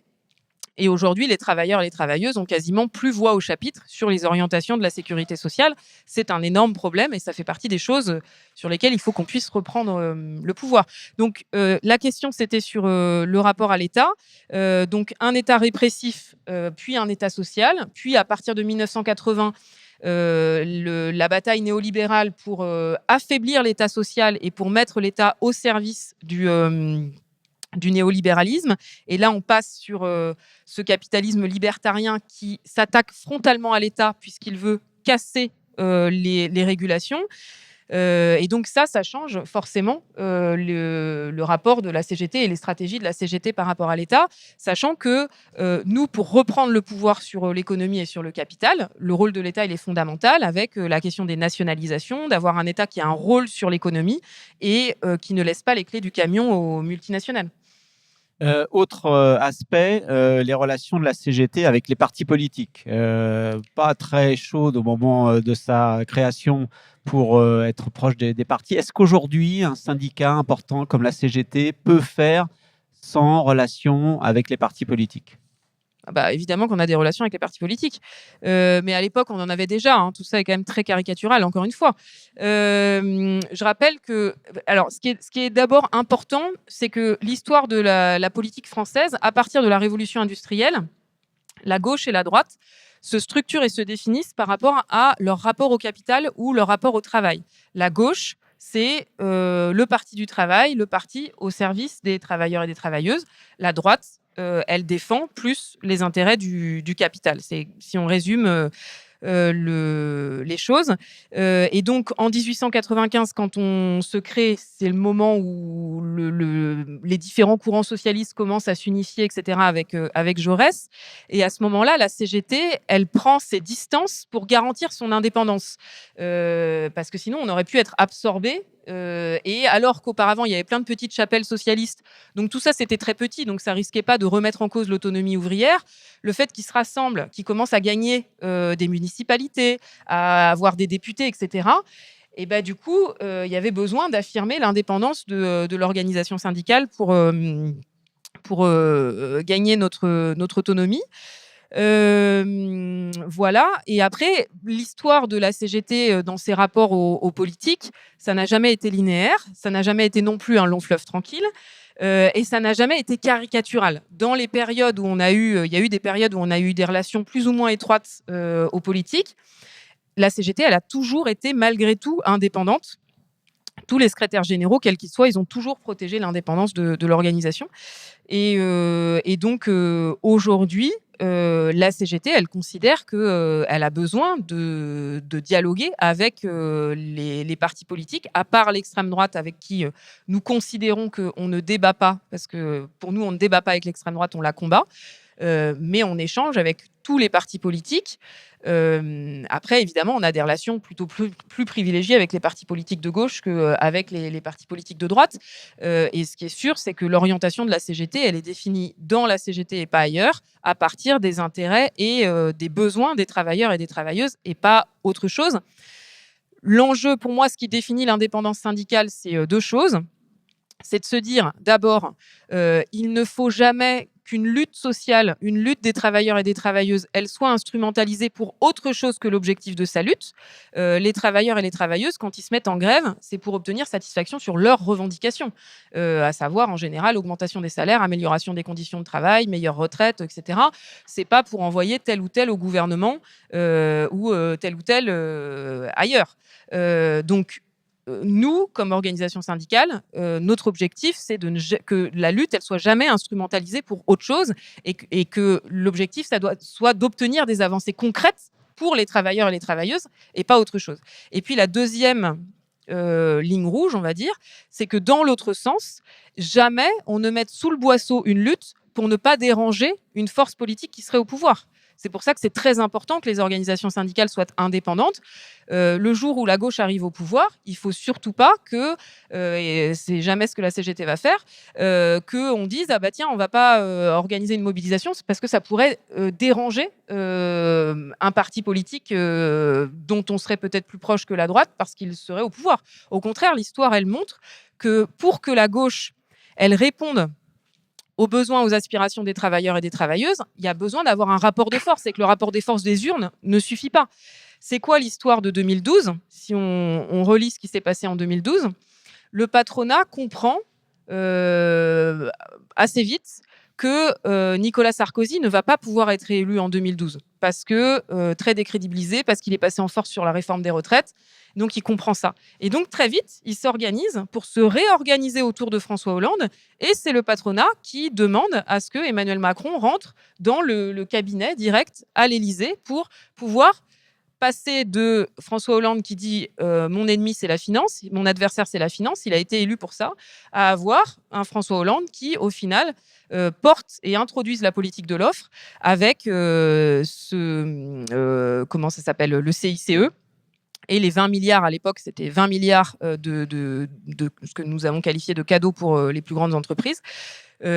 Et aujourd'hui, les travailleurs et les travailleuses ont quasiment plus voix au chapitre sur les orientations de la sécurité sociale. C'est un énorme problème et ça fait partie des choses sur lesquelles il faut qu'on puisse reprendre le pouvoir. Donc, la question, c'était sur le rapport à l'État. Donc, un État répressif, puis un État social. Puis, à partir de 1980, la bataille néolibérale pour affaiblir l'État social et pour mettre l'État au service du néolibéralisme. Et là, on passe sur ce capitalisme libertarien qui s'attaque frontalement à l'État puisqu'il veut casser les régulations. Et donc ça change forcément le rapport de la CGT et les stratégies de la CGT par rapport à l'État, sachant que nous, pour reprendre le pouvoir sur l'économie et sur le capital, le rôle de l'État, il est fondamental avec la question des nationalisations, d'avoir un État qui a un rôle sur l'économie et qui ne laisse pas les clés du camion aux multinationales. Autre aspect, les relations de la CGT avec les partis politiques. Pas très chaude au moment de sa création pour être proche des partis. Est-ce qu'aujourd'hui, un syndicat important comme la CGT peut faire sans relation avec les partis politiques ? Évidemment qu'on a des relations avec les partis politiques. Mais à l'époque, on en avait déjà. Tout ça est quand même très caricatural, encore une fois. Je rappelle que... Alors, ce qui est d'abord important, c'est que l'histoire de la politique française, à partir de la révolution industrielle, la gauche et la droite se structurent et se définissent par rapport à leur rapport au capital ou leur rapport au travail. La gauche, c'est le parti du travail, le parti au service des travailleurs et des travailleuses. La droite, elle défend plus les intérêts du capital. Si on résume, les choses. Et donc, en 1895, quand on se crée, c'est le moment où les différents courants socialistes commencent à s'unifier, etc., avec Jaurès. Et à ce moment-là, la CGT, elle prend ses distances pour garantir son indépendance. Parce que sinon, on aurait pu être absorbé. Et alors qu'auparavant, il y avait plein de petites chapelles socialistes, donc tout ça, c'était très petit, donc ça risquait pas de remettre en cause l'autonomie ouvrière. Le fait qu'ils se rassemblent, qu'ils commencent à gagner des municipalités, à avoir des députés, etc., et ben, du coup, il y avait besoin d'affirmer l'indépendance de l'organisation syndicale pour gagner notre autonomie. Voilà. Et après, l'histoire de la CGT dans ses rapports aux politiques, ça n'a jamais été linéaire, ça n'a jamais été non plus un long fleuve tranquille, et ça n'a jamais été caricatural. Dans les périodes où il y a eu des périodes où on a eu des relations plus ou moins étroites aux politiques, la CGT, elle a toujours été malgré tout indépendante. Tous les secrétaires généraux, quels qu'ils soient, ils ont toujours protégé l'indépendance de l'organisation. Et donc, aujourd'hui, la CGT, elle considère qu'elle a besoin de dialoguer avec les partis politiques, à part l'extrême droite avec qui nous considérons qu'on ne débat pas, parce que pour nous, on ne débat pas avec l'extrême droite, on la combat. Mais on échange avec tous les partis politiques. Après, évidemment, on a des relations plutôt plus privilégiées avec les partis politiques de gauche qu'avec les partis politiques de droite. Et ce qui est sûr, c'est que l'orientation de la CGT, elle est définie dans la CGT et pas ailleurs, à partir des intérêts et des besoins des travailleurs et des travailleuses, et pas autre chose. L'enjeu, pour moi, ce qui définit l'indépendance syndicale, c'est deux choses. C'est de se dire, d'abord, il ne faut jamais qu'une lutte sociale, une lutte des travailleurs et des travailleuses, elle soit instrumentalisée pour autre chose que l'objectif de sa lutte. Les travailleurs et les travailleuses, quand ils se mettent en grève, c'est pour obtenir satisfaction sur leurs revendications, à savoir, en général, augmentation des salaires, amélioration des conditions de travail, meilleure retraite, etc. C'est pas pour envoyer tel ou tel au gouvernement ou tel ou tel ailleurs. Donc, nous, comme organisation syndicale, notre objectif, c'est que la lutte, elle soit jamais instrumentalisée pour autre chose, et que l'objectif, ça soit d'obtenir des avancées concrètes pour les travailleurs et les travailleuses, et pas autre chose. Et puis la deuxième ligne rouge, on va dire, c'est que dans l'autre sens, jamais on ne mette sous le boisseau une lutte pour ne pas déranger une force politique qui serait au pouvoir. C'est pour ça que c'est très important que les organisations syndicales soient indépendantes. Le jour où la gauche arrive au pouvoir, il faut surtout pas que, et c'est jamais ce que la CGT va faire, qu'on dise ah bah tiens, on va pas organiser une mobilisation, c'est parce que ça pourrait déranger un parti politique dont on serait peut-être plus proche que la droite parce qu'il serait au pouvoir. Au contraire, l'histoire elle montre que pour que la gauche elle réponde aux besoins, aux aspirations des travailleurs et des travailleuses, il y a besoin d'avoir un rapport de force, et que le rapport des forces des urnes ne suffit pas. C'est quoi l'histoire de 2012 ? Si on relit ce qui s'est passé en 2012, le patronat comprend assez vite que Nicolas Sarkozy ne va pas pouvoir être élu en 2012 parce que très décrédibilisé, parce qu'il est passé en force sur la réforme des retraites. Donc, il comprend ça. Et donc, très vite, il s'organise pour se réorganiser autour de François Hollande. Et c'est le patronat qui demande à ce que Emmanuel Macron rentre dans le cabinet direct à l'Élysée pour pouvoir passer de François Hollande qui dit mon ennemi c'est la finance, mon adversaire c'est la finance, il a été élu pour ça, à avoir un François Hollande qui au final porte et introduise la politique de l'offre avec comment ça s'appelle, le CICE. Et les 20 milliards à l'époque, c'était 20 milliards de ce que nous avons qualifié de cadeaux pour les plus grandes entreprises,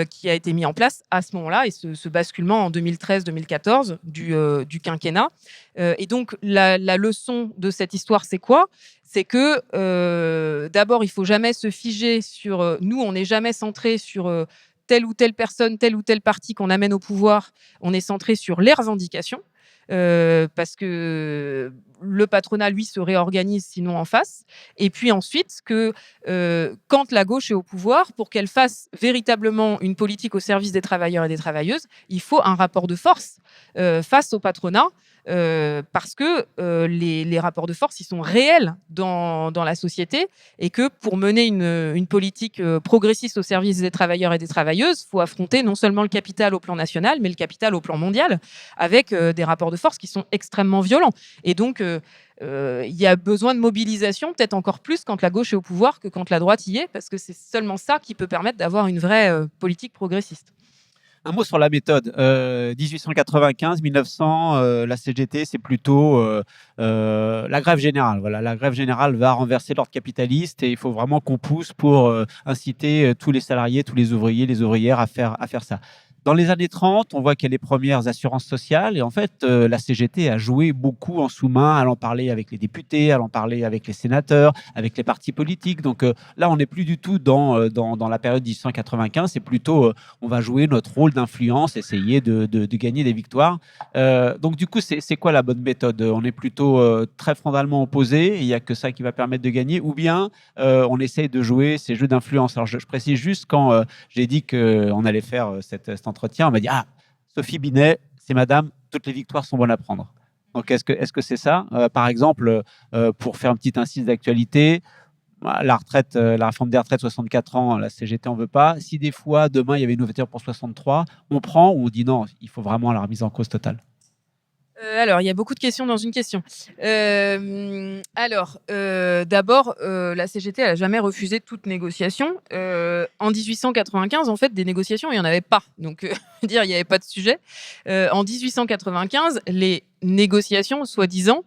qui a été mis en place à ce moment-là, et ce basculement en 2013-2014 du quinquennat. Et donc, la leçon de cette histoire, c'est quoi ? C'est que d'abord, il ne faut jamais se figer sur... nous, on n'est jamais centré sur telle ou telle personne, tel ou tel parti qu'on amène au pouvoir. On est centré sur les revendications. Parce que le patronat, lui, se réorganise, sinon en face. Et puis ensuite, que quand la gauche est au pouvoir, pour qu'elle fasse véritablement une politique au service des travailleurs et des travailleuses, il faut un rapport de force face au patronat. Parce que les rapports de force, ils sont réels dans la société, et que pour mener une politique progressiste au service des travailleurs et des travailleuses, il faut affronter non seulement le capital au plan national, mais le capital au plan mondial, avec des rapports de force qui sont extrêmement violents. Et donc, il y a besoin de mobilisation, peut-être encore plus quand la gauche est au pouvoir que quand la droite y est, parce que c'est seulement ça qui peut permettre d'avoir une vraie politique progressiste. Un mot sur la méthode. 1895, 1900, la CGT, c'est plutôt la grève générale. Voilà, la grève générale va renverser l'ordre capitaliste et il faut vraiment qu'on pousse pour inciter tous les salariés, tous les ouvriers, les ouvrières à faire ça. Dans les années 30, on voit qu'il y a les premières assurances sociales et en fait, la CGT a joué beaucoup en sous-main, allant parler avec les députés, allant parler avec les sénateurs, avec les partis politiques. Donc là, on n'est plus du tout dans la période 1895, c'est plutôt on va jouer notre rôle d'influence, essayer de gagner des victoires. Donc du coup, c'est quoi la bonne méthode? On est plutôt très frontalement opposé, il n'y a que ça qui va permettre de gagner, ou bien on essaye de jouer ces jeux d'influence. Alors je précise juste, quand j'ai dit qu'on allait faire cet entretien, on m'a dit Sophie Binet, c'est madame, toutes les victoires sont bonnes à prendre. Donc est-ce que c'est ça? Par exemple, pour faire un petit incise d'actualité, la retraite, la réforme des retraites, 64 ans, la CGT en veut pas. Si des fois demain il y avait une ouverture pour 63, on prend ou on dit non, il faut vraiment la remise en cause totale? Alors, il y a beaucoup de questions dans une question. D'abord, la CGT n'a jamais refusé toute négociation. En 1895, en fait, des négociations, il n'y en avait pas. Donc, dire, il n'y avait pas de sujet. En 1895, les négociations, soi-disant,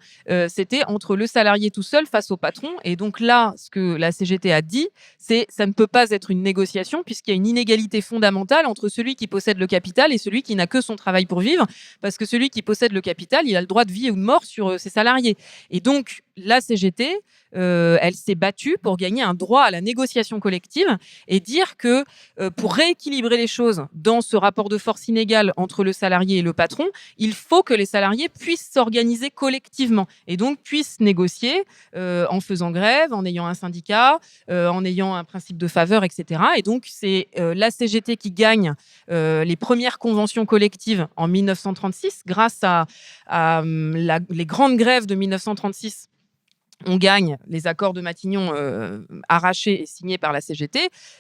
c'était entre le salarié tout seul face au patron. Et donc là, ce que la CGT a dit, c'est ça ne peut pas être une négociation puisqu'il y a une inégalité fondamentale entre celui qui possède le capital et celui qui n'a que son travail pour vivre, parce que celui qui possède le capital, il a le droit de vie ou de mort sur ses salariés. Et donc, la CGT, elle s'est battue pour gagner un droit à la négociation collective et dire que pour rééquilibrer les choses dans ce rapport de force inégal entre le salarié et le patron, il faut que les salariés puissent s'organiser collectivement et donc puissent négocier en faisant grève, en ayant un syndicat, en ayant un principe de faveur, etc. Et donc, c'est la CGT qui gagne les premières conventions collectives en 1936 grâce à les grandes grèves de 1936. On gagne les accords de Matignon arrachés et signés par la CGT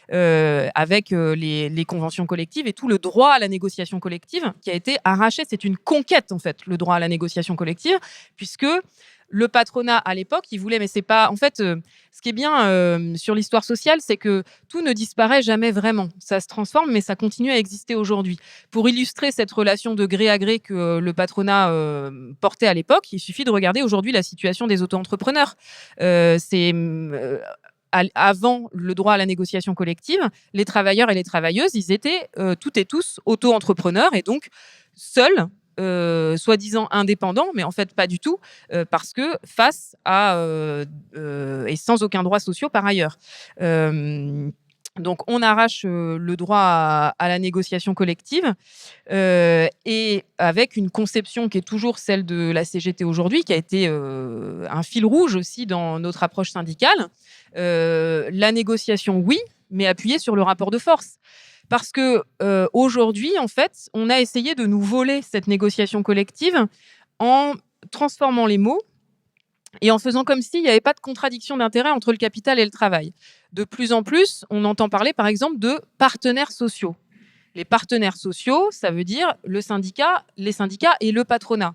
avec les conventions collectives et tout le droit à la négociation collective qui a été arraché. C'est une conquête, en fait, le droit à la négociation collective, puisque le patronat, à l'époque, il voulait, mais c'est pas... En fait, ce qui est bien sur l'histoire sociale, c'est que tout ne disparaît jamais vraiment. Ça se transforme, mais ça continue à exister aujourd'hui. Pour illustrer cette relation de gré à gré que le patronat portait à l'époque, il suffit de regarder aujourd'hui la situation des auto-entrepreneurs. Avant le droit à la négociation collective, les travailleurs et les travailleuses, ils étaient toutes et tous auto-entrepreneurs et donc seuls, soi-disant indépendants, mais en fait pas du tout, parce que face à et sans aucun droit social par ailleurs. Donc, on arrache le droit à la négociation collective et avec une conception qui est toujours celle de la CGT aujourd'hui, qui a été un fil rouge aussi dans notre approche syndicale. La négociation, oui, mais appuyée sur le rapport de force. Parce que aujourd'hui, en fait, on a essayé de nous voler cette négociation collective en transformant les mots et en faisant comme s'il n'y avait pas de contradiction d'intérêt entre le capital et le travail. De plus en plus, on entend parler, par exemple, de partenaires sociaux. Les partenaires sociaux, ça veut dire les syndicats et le patronat.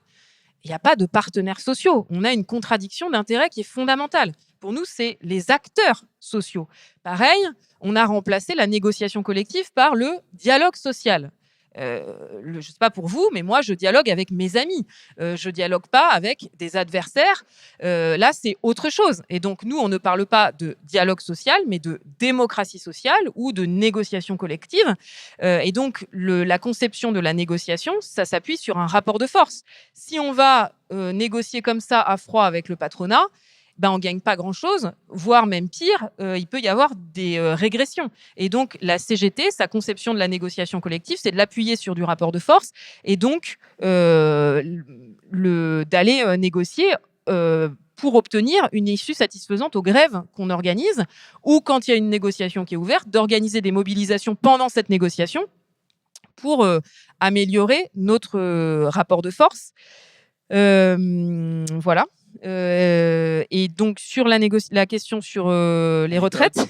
Il n'y a pas de partenaires sociaux. On a une contradiction d'intérêt qui est fondamentale. Pour nous, c'est les acteurs sociaux. Pareil, on a remplacé la négociation collective par le dialogue social. Je ne sais pas pour vous, mais moi, je dialogue avec mes amis. Je ne dialogue pas avec des adversaires. Là, c'est autre chose. Et donc, nous, on ne parle pas de dialogue social, mais de démocratie sociale ou de négociation collective. Et donc, la conception de la négociation, ça s'appuie sur un rapport de force. Si on va négocier comme ça à froid avec le patronat, on ne gagne pas grand-chose, voire même pire, il peut y avoir des régressions. Et donc, la CGT, sa conception de la négociation collective, c'est de l'appuyer sur du rapport de force et donc d'aller négocier pour obtenir une issue satisfaisante aux grèves qu'on organise, ou quand il y a une négociation qui est ouverte, d'organiser des mobilisations pendant cette négociation pour améliorer notre rapport de force. Voilà. Et donc sur la question sur les retraites,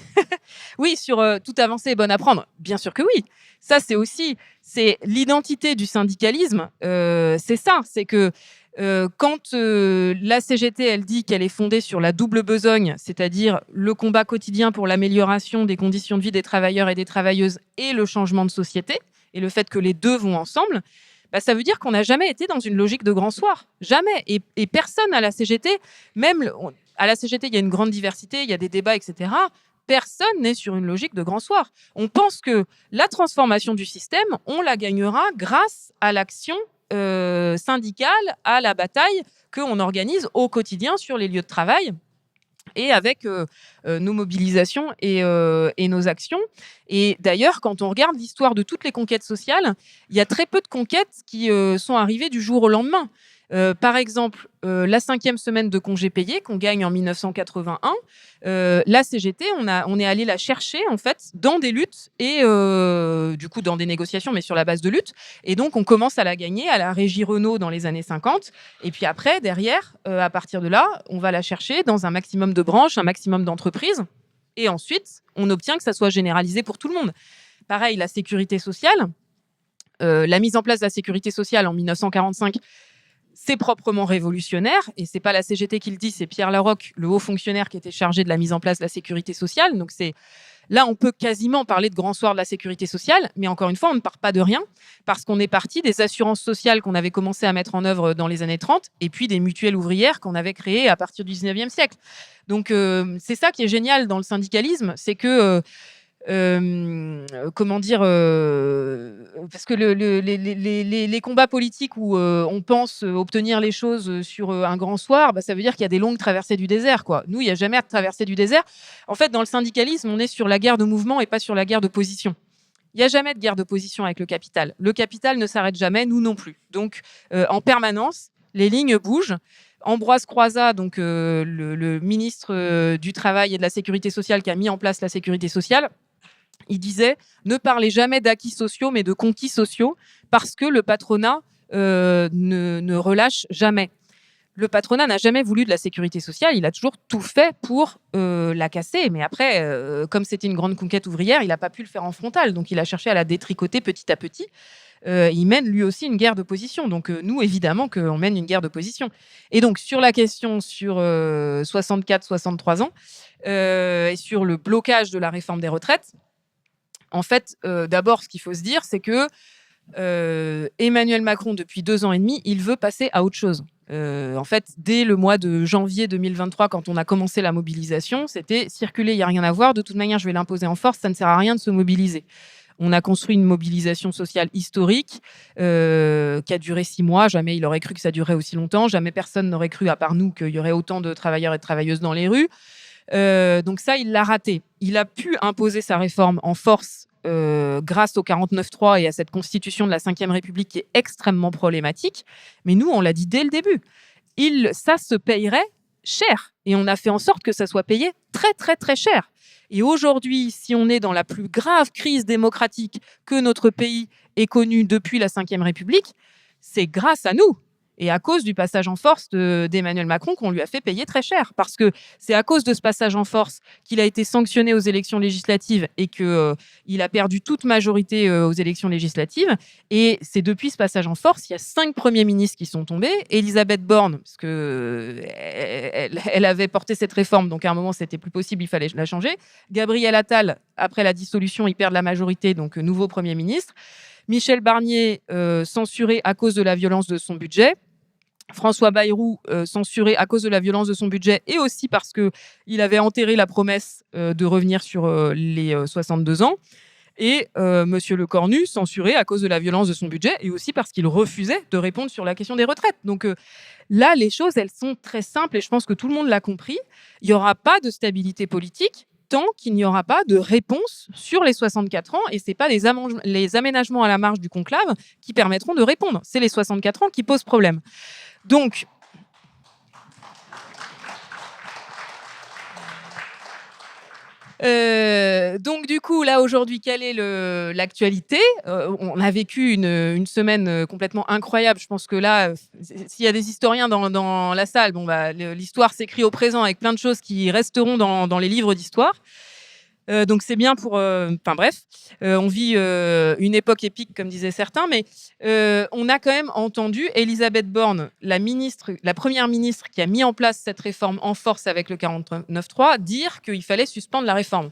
oui, sur toute avancée est bonne à prendre. Bien sûr que oui. Ça, c'est l'identité du syndicalisme. C'est ça, c'est que quand la CGT, elle dit qu'elle est fondée sur la double besogne, c'est-à-dire le combat quotidien pour l'amélioration des conditions de vie des travailleurs et des travailleuses et le changement de société, et le fait que les deux vont ensemble, ça veut dire qu'on n'a jamais été dans une logique de grand soir. Jamais. Et personne à la CGT, à la CGT, il y a une grande diversité, il y a des débats, etc. Personne n'est sur une logique de grand soir. On pense que la transformation du système, on la gagnera grâce à l'action syndicale, à la bataille qu'on organise au quotidien sur les lieux de travail et avec nos mobilisations et nos actions. Et d'ailleurs, quand on regarde l'histoire de toutes les conquêtes sociales, il y a très peu de conquêtes qui sont arrivées du jour au lendemain. Par exemple, la 5e semaine de congés payés qu'on gagne en 1981, la CGT, on est allé la chercher en fait dans des luttes et du coup dans des négociations, mais sur la base de luttes. Et donc on commence à la gagner à la Régie Renault dans les années 50. Et puis après, derrière, à partir de là, on va la chercher dans un maximum de branches, un maximum d'entreprises. Et ensuite, on obtient que ça soit généralisé pour tout le monde. Pareil, la sécurité sociale, la mise en place de la sécurité sociale en 1945. C'est proprement révolutionnaire, et c'est pas la CGT qui le dit, c'est Pierre Laroque, le haut fonctionnaire qui était chargé de la mise en place de la sécurité sociale. Donc là, on peut quasiment parler de grand soir de la sécurité sociale, mais encore une fois, on ne part pas de rien, parce qu'on est parti des assurances sociales qu'on avait commencé à mettre en œuvre dans les années 30, et puis des mutuelles ouvrières qu'on avait créées à partir du 19e siècle. Donc c'est ça qui est génial dans le syndicalisme, c'est que comment dire, parce que les combats politiques où on pense obtenir les choses sur un grand soir, ça veut dire qu'il y a des longues traversées du désert, quoi. Nous, il n'y a jamais de traversée du désert. En fait, dans le syndicalisme, on est sur la guerre de mouvement et pas sur la guerre de position. Il n'y a jamais de guerre de position avec le capital. Le capital ne s'arrête jamais, nous non plus. Donc, en permanence, les lignes bougent. Ambroise Croizat, donc le ministre du Travail et de la Sécurité sociale qui a mis en place la sécurité sociale, il disait « Ne parlez jamais d'acquis sociaux, mais de conquis sociaux, parce que le patronat ne relâche jamais. » Le patronat n'a jamais voulu de la sécurité sociale, il a toujours tout fait pour la casser. Mais après, comme c'était une grande conquête ouvrière, il n'a pas pu le faire en frontal, donc il a cherché à la détricoter petit à petit. Il mène lui aussi une guerre de position. Donc nous, évidemment, qu'on mène une guerre de position. Et donc, sur la question sur 64-63 ans, et sur le blocage de la réforme des retraites, en fait, d'abord, ce qu'il faut se dire, c'est que Emmanuel Macron, depuis 2 ans et demi, il veut passer à autre chose. En fait, dès le mois de janvier 2023, quand on a commencé la mobilisation, c'était circuler, il n'y a rien à voir. De toute manière, je vais l'imposer en force, ça ne sert à rien de se mobiliser. On a construit une mobilisation sociale historique qui a duré 6 mois. Jamais il aurait cru que ça durerait aussi longtemps. Jamais personne n'aurait cru, à part nous, qu'il y aurait autant de travailleurs et de travailleuses dans les rues. Donc ça, il l'a raté. Il a pu imposer sa réforme en force grâce au 49.3 et à cette constitution de la Ve République qui est extrêmement problématique. Mais nous, on l'a dit dès le début. Ça se payerait cher. Et on a fait en sorte que ça soit payé très, très, très cher. Et aujourd'hui, si on est dans la plus grave crise démocratique que notre pays ait connue depuis la Ve République, c'est grâce à nous. Et à cause du passage en force d'Emmanuel Macron qu'on lui a fait payer très cher. Parce que c'est à cause de ce passage en force qu'il a été sanctionné aux élections législatives et qu'il a perdu toute majorité aux élections législatives. Et c'est depuis ce passage en force, il y a 5 premiers ministres qui sont tombés. Elisabeth Borne, parce qu'elle avait porté cette réforme, donc à un moment, c'était plus possible, il fallait la changer. Gabriel Attal, après la dissolution, il perd la majorité, donc nouveau Premier ministre. Michel Barnier, censuré à cause de la violence de son budget. François Bayrou, censuré à cause de la violence de son budget et aussi parce qu'il avait enterré la promesse de revenir sur les 62 ans. Et Monsieur Lecornu, censuré à cause de la violence de son budget et aussi parce qu'il refusait de répondre sur la question des retraites. Donc là, les choses, elles sont très simples et je pense que tout le monde l'a compris. Il n'y aura pas de stabilité politique tant qu'il n'y aura pas de réponse sur les 64 ans et ce n'est pas les aménagements à la marge du conclave qui permettront de répondre. C'est les 64 ans qui posent problème. Donc, Donc du coup, là aujourd'hui, quelle est l'actualité? On a vécu une semaine complètement incroyable. Je pense que là, s'il y a des historiens dans la salle, bon bah l'histoire s'écrit au présent avec plein de choses qui resteront dans les livres d'histoire. Donc c'est bien pour. Enfin bref, on vit une époque épique, comme disaient certains, mais on a quand même entendu Elisabeth Borne, la première ministre qui a mis en place cette réforme en force avec le 49.3, dire qu'il fallait suspendre la réforme.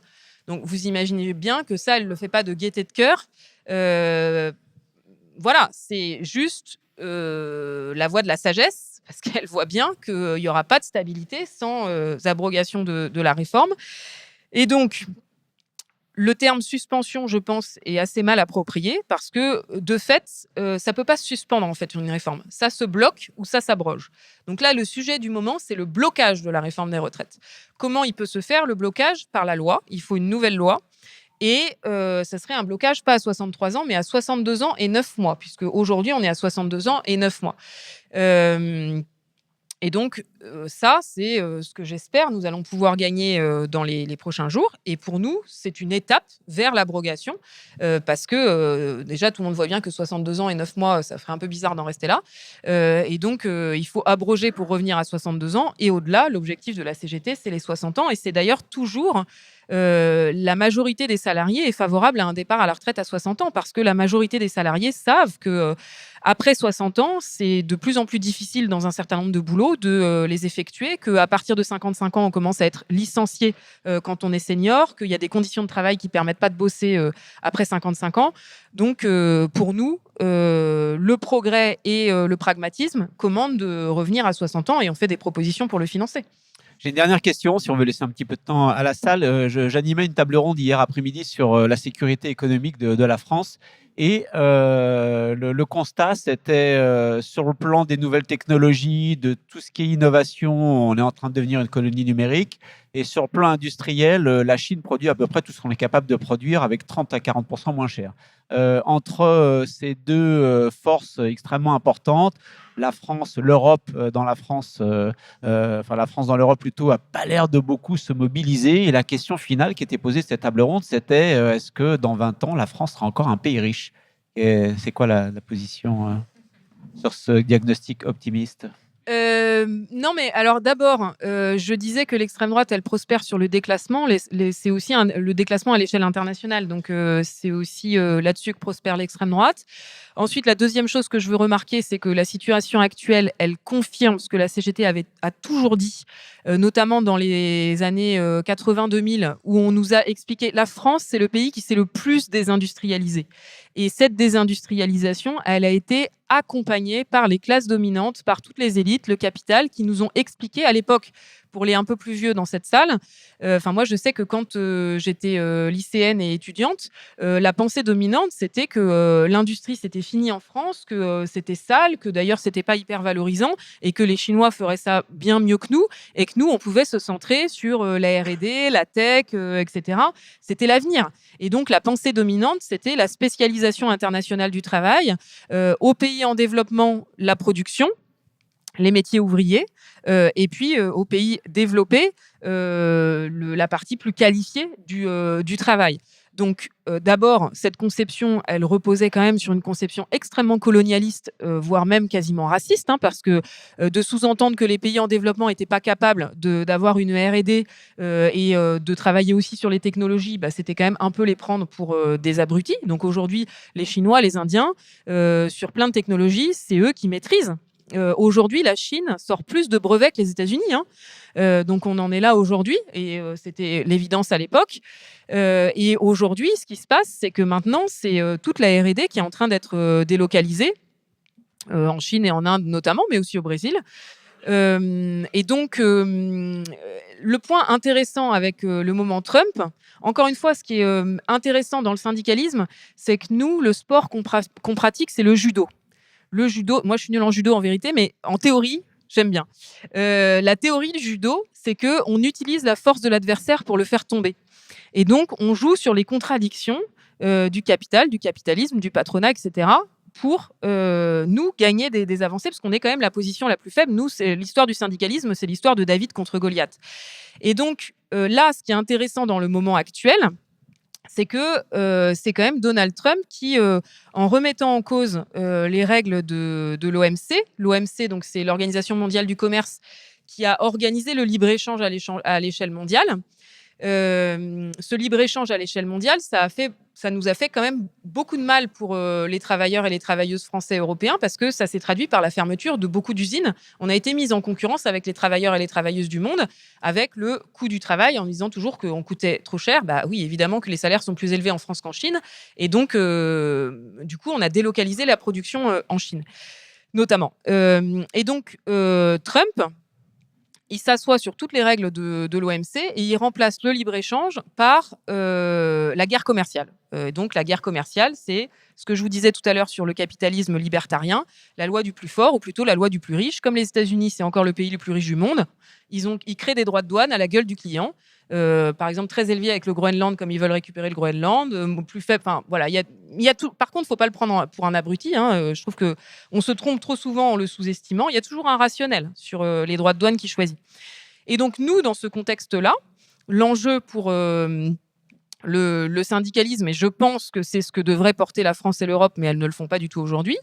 Donc vous imaginez bien que ça, elle ne le fait pas de gaieté de cœur. Voilà, c'est juste la voie de la sagesse, parce qu'elle voit bien qu'il n'y aura pas de stabilité sans abrogation de la réforme. Et donc, le terme suspension, je pense, est assez mal approprié parce que, de fait, ça ne peut pas se suspendre, en fait, une réforme. Ça se bloque ou ça s'abroge. Donc là, le sujet du moment, c'est le blocage de la réforme des retraites. Comment il peut se faire, le blocage? Par la loi. Il faut une nouvelle loi. Et ça serait un blocage pas à 63 ans, mais à 62 ans et 9 mois, puisque aujourd'hui, on est à 62 ans et 9 mois. Et donc, ça, c'est ce que j'espère nous allons pouvoir gagner dans les prochains jours. Et pour nous, c'est une étape vers l'abrogation parce que déjà, tout le monde voit bien que 62 ans et 9 mois, ça ferait un peu bizarre d'en rester là. Et donc, il faut abroger pour revenir à 62 ans. Et au-delà, l'objectif de la CGT, c'est les 60 ans. Et c'est d'ailleurs toujours la majorité des salariés est favorable à un départ à la retraite à 60 ans parce que la majorité des salariés savent que après 60 ans, c'est de plus en plus difficile dans un certain nombre de boulots de les effectuer, qu'à partir de 55 ans, on commence à être licencié quand on est senior, qu'il y a des conditions de travail qui ne permettent pas de bosser après 55 ans. Donc, pour nous, le progrès et le pragmatisme commandent de revenir à 60 ans et on fait des propositions pour le financer. J'ai une dernière question, si on veut laisser un petit peu de temps à la salle. J'animais une table ronde hier après-midi sur la sécurité économique de la France. Et le constat, c'était sur le plan des nouvelles technologies, de tout ce qui est innovation, on est en train de devenir une colonie numérique. Et sur le plan industriel, la Chine produit à peu près tout ce qu'on est capable de produire avec 30 à 40% moins cher. Entre ces deux forces extrêmement importantes, la France, l'Europe dans la France, la France dans l'Europe plutôt, n'a pas l'air de beaucoup se mobiliser. Et la question finale qui était posée cette table ronde, c'était est-ce que dans 20 ans, la France sera encore un pays riche? Et c'est quoi la position sur ce diagnostic optimiste? Non, mais alors d'abord, je disais que l'extrême droite, elle prospère sur le déclassement. C'est aussi le déclassement à l'échelle internationale. Donc, c'est aussi là-dessus que prospère l'extrême droite. Ensuite, la deuxième chose que je veux remarquer, c'est que la situation actuelle, elle confirme ce que la CGT a toujours dit, notamment dans les années 80-2000, où on nous a expliqué la France, c'est le pays qui s'est le plus désindustrialisé. Et cette désindustrialisation, elle a été accompagnée par les classes dominantes, par toutes les élites, le capital, qui nous ont expliqué à l'époque, pour les un peu plus vieux dans cette salle, moi je sais que quand j'étais lycéenne et étudiante, la pensée dominante, c'était que l'industrie c'était fini en France, que c'était sale, que d'ailleurs c'était pas hyper valorisant et que les Chinois feraient ça bien mieux que nous et que nous on pouvait se centrer sur la R&D, la tech, etc. C'était l'avenir. Et donc la pensée dominante, c'était la spécialisation internationale du travail, aux pays en développement, la production, les métiers ouvriers, et puis aux pays développés, la partie plus qualifiée du travail. Donc, d'abord, cette conception, elle reposait quand même sur une conception extrêmement colonialiste, voire même quasiment raciste, parce que de sous-entendre que les pays en développement n'étaient pas capables d'avoir une R&D et de travailler aussi sur les technologies, c'était quand même un peu les prendre pour des abrutis. Donc aujourd'hui, les Chinois, les Indiens, sur plein de technologies, c'est eux qui maîtrisent. Aujourd'hui, la Chine sort plus de brevets que les États-Unis. Donc, on en est là aujourd'hui et c'était l'évidence à l'époque. Et aujourd'hui, ce qui se passe, c'est que maintenant, c'est toute la R&D qui est en train d'être délocalisée en Chine et en Inde notamment, mais aussi au Brésil. Et donc, le point intéressant avec le moment Trump, encore une fois, ce qui est intéressant dans le syndicalisme, c'est que nous, le sport qu'on pratique, c'est le judo. Le judo, moi je suis nulle en judo en vérité, mais en théorie, j'aime bien. La théorie du judo, c'est qu'on utilise la force de l'adversaire pour le faire tomber. Et donc, on joue sur les contradictions du capital, du capitalisme, du patronat, etc., pour nous gagner des avancées, parce qu'on est quand même la position la plus faible. Nous, c'est l'histoire du syndicalisme, c'est l'histoire de David contre Goliath. Et donc là, ce qui est intéressant dans le moment actuel, c'est que c'est quand même Donald Trump qui, en remettant en cause les règles de l'OMC, l'OMC, donc c'est l'Organisation mondiale du commerce, qui a organisé le libre-échange à l'échelle mondiale. Ce libre-échange à l'échelle mondiale, ça nous a fait quand même beaucoup de mal pour les travailleurs et les travailleuses français et européens, parce que ça s'est traduit par la fermeture de beaucoup d'usines. On a été mis en concurrence avec les travailleurs et les travailleuses du monde, avec le coût du travail, en disant toujours qu'on coûtait trop cher. Bah oui, évidemment que les salaires sont plus élevés en France qu'en Chine. Et donc, du coup, on a délocalisé la production en Chine, notamment. Et donc, Trump, il s'assoit sur toutes les règles de l'OMC et il remplace le libre-échange par la guerre commerciale. Donc la guerre commerciale, c'est ce que je vous disais tout à l'heure sur le capitalisme libertarien, la loi du plus fort, ou plutôt la loi du plus riche. Comme les États-Unis, c'est encore le pays le plus riche du monde, ils créent des droits de douane à la gueule du client. Par exemple, très élevé avec le Groenland, comme ils veulent récupérer le Groenland, plus faible. Enfin, voilà, il y a tout. Par contre, faut pas le prendre pour un abruti. Je trouve que on se trompe trop souvent en le sous-estimant. Il y a toujours un rationnel sur les droits de douane qu'il choisit. Et donc, nous, dans ce contexte-là, l'enjeu pour le syndicalisme, et je pense que c'est ce que devraient porter la France et l'Europe, mais elles ne le font pas du tout aujourd'hui,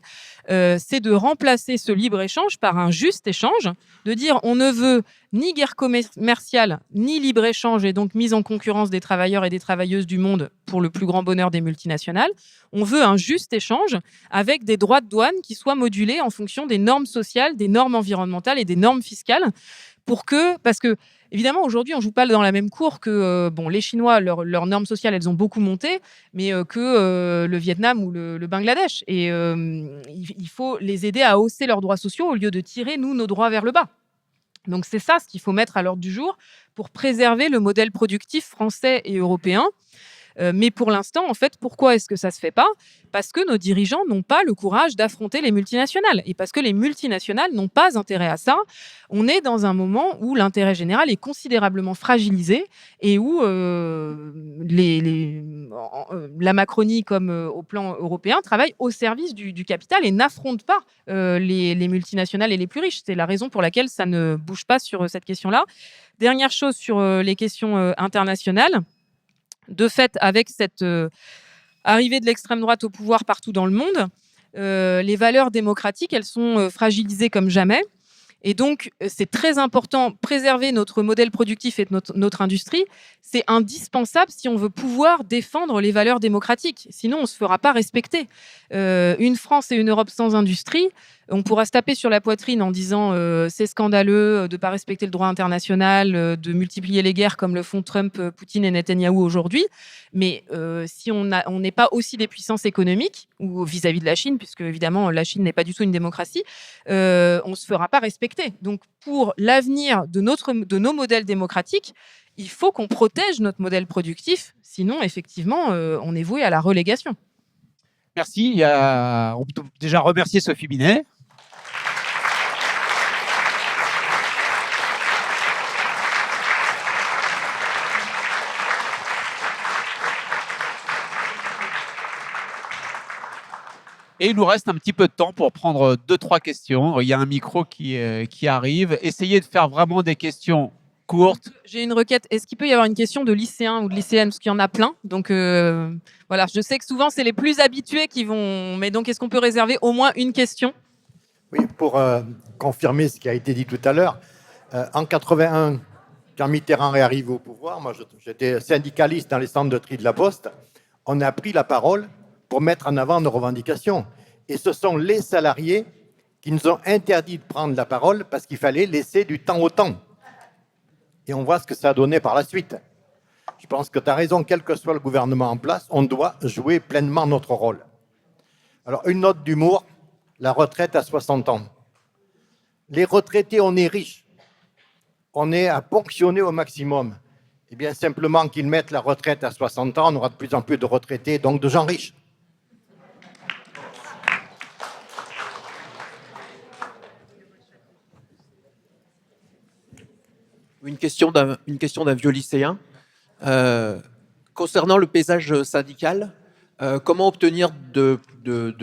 c'est de remplacer ce libre-échange par un juste échange, de dire on ne veut ni guerre commerciale, ni libre-échange, et donc mise en concurrence des travailleurs et des travailleuses du monde pour le plus grand bonheur des multinationales. On veut un juste échange avec des droits de douane qui soient modulés en fonction des normes sociales, des normes environnementales et des normes fiscales, parce que évidemment, aujourd'hui, on ne joue pas dans la même cour que les Chinois, leurs normes sociales, elles ont beaucoup monté, mais que le Vietnam ou le Bangladesh. Et il faut les aider à hausser leurs droits sociaux au lieu de tirer, nous, nos droits vers le bas. Donc, c'est ça ce qu'il faut mettre à l'ordre du jour pour préserver le modèle productif français et européen. Mais pour l'instant, en fait, pourquoi est-ce que ça ne se fait pas ? Parce que nos dirigeants n'ont pas le courage d'affronter les multinationales. Et parce que les multinationales n'ont pas intérêt à ça. On est dans un moment où l'intérêt général est considérablement fragilisé et où la Macronie, comme au plan européen, travaille au service du capital et n'affronte pas les multinationales et les plus riches. C'est la raison pour laquelle ça ne bouge pas sur cette question-là. Dernière chose sur les questions internationales. De fait, avec cette arrivée de l'extrême droite au pouvoir partout dans le monde, les valeurs démocratiques, elles sont fragilisées comme jamais. Et donc, c'est très important, préserver notre modèle productif et notre industrie, c'est indispensable si on veut pouvoir défendre les valeurs démocratiques. Sinon, on ne se fera pas respecter. Une France et une Europe sans industrie, on pourra se taper sur la poitrine en disant c'est scandaleux de ne pas respecter le droit international, de multiplier les guerres comme le font Trump, Poutine et Netanyahou aujourd'hui. Mais si on n'est pas aussi des puissances économiques, ou vis-à-vis de la Chine, puisque évidemment la Chine n'est pas du tout une démocratie, on ne se fera pas respecter. Donc pour l'avenir de nos modèles démocratiques, il faut qu'on protège notre modèle productif, sinon effectivement on est voué à la relégation. Merci. On peut déjà remercier Sophie Binet. Et il nous reste un petit peu de temps pour prendre 2-3 questions. Il y a un micro qui arrive. Essayez de faire vraiment des questions courtes. J'ai une requête. Est-ce qu'il peut y avoir une question de lycéen ou de lycéenne ? Parce qu'il y en a plein. Donc voilà, je sais que souvent c'est les plus habitués qui vont. Mais donc est-ce qu'on peut réserver au moins une question ? Oui, pour confirmer ce qui a été dit tout à l'heure, en 81, quand Mitterrand est arrivé au pouvoir, moi j'étais syndicaliste dans les centres de tri de la Poste, on a pris la parole pour mettre en avant nos revendications. Et ce sont les salariés qui nous ont interdit de prendre la parole parce qu'il fallait laisser du temps au temps. Et on voit ce que ça a donné par la suite. Je pense que tu as raison, quel que soit le gouvernement en place, on doit jouer pleinement notre rôle. Alors, une note d'humour, la retraite à 60 ans. Les retraités, on est riches. On est à ponctionner au maximum. Eh bien, simplement qu'ils mettent la retraite à 60 ans, on aura de plus en plus de retraités, donc de gens riches. Une question d'un vieux lycéen. Concernant le paysage syndical, Comment obtenir de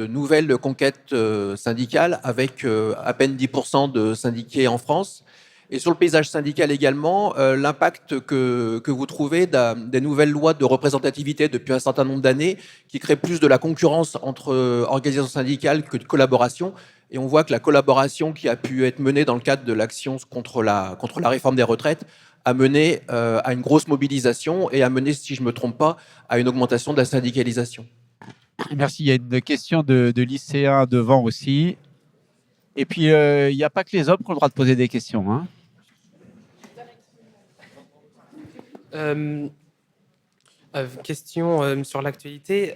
nouvelles conquêtes syndicales avec à peine 10% de syndiqués en France? Et sur le paysage syndical également, l'impact que vous trouvez des nouvelles lois de représentativité depuis un certain nombre d'années qui créent plus de la concurrence entre organisations syndicales que de collaboration. Et on voit que la collaboration qui a pu être menée dans le cadre de l'action contre la réforme des retraites a mené à une grosse mobilisation et a mené, si je ne me trompe pas, à une augmentation de la syndicalisation. Merci. Il y a une question de lycéens devant aussi. Et puis, il n'y a pas que les hommes qui ont le droit de poser des questions, hein. Question sur l'actualité.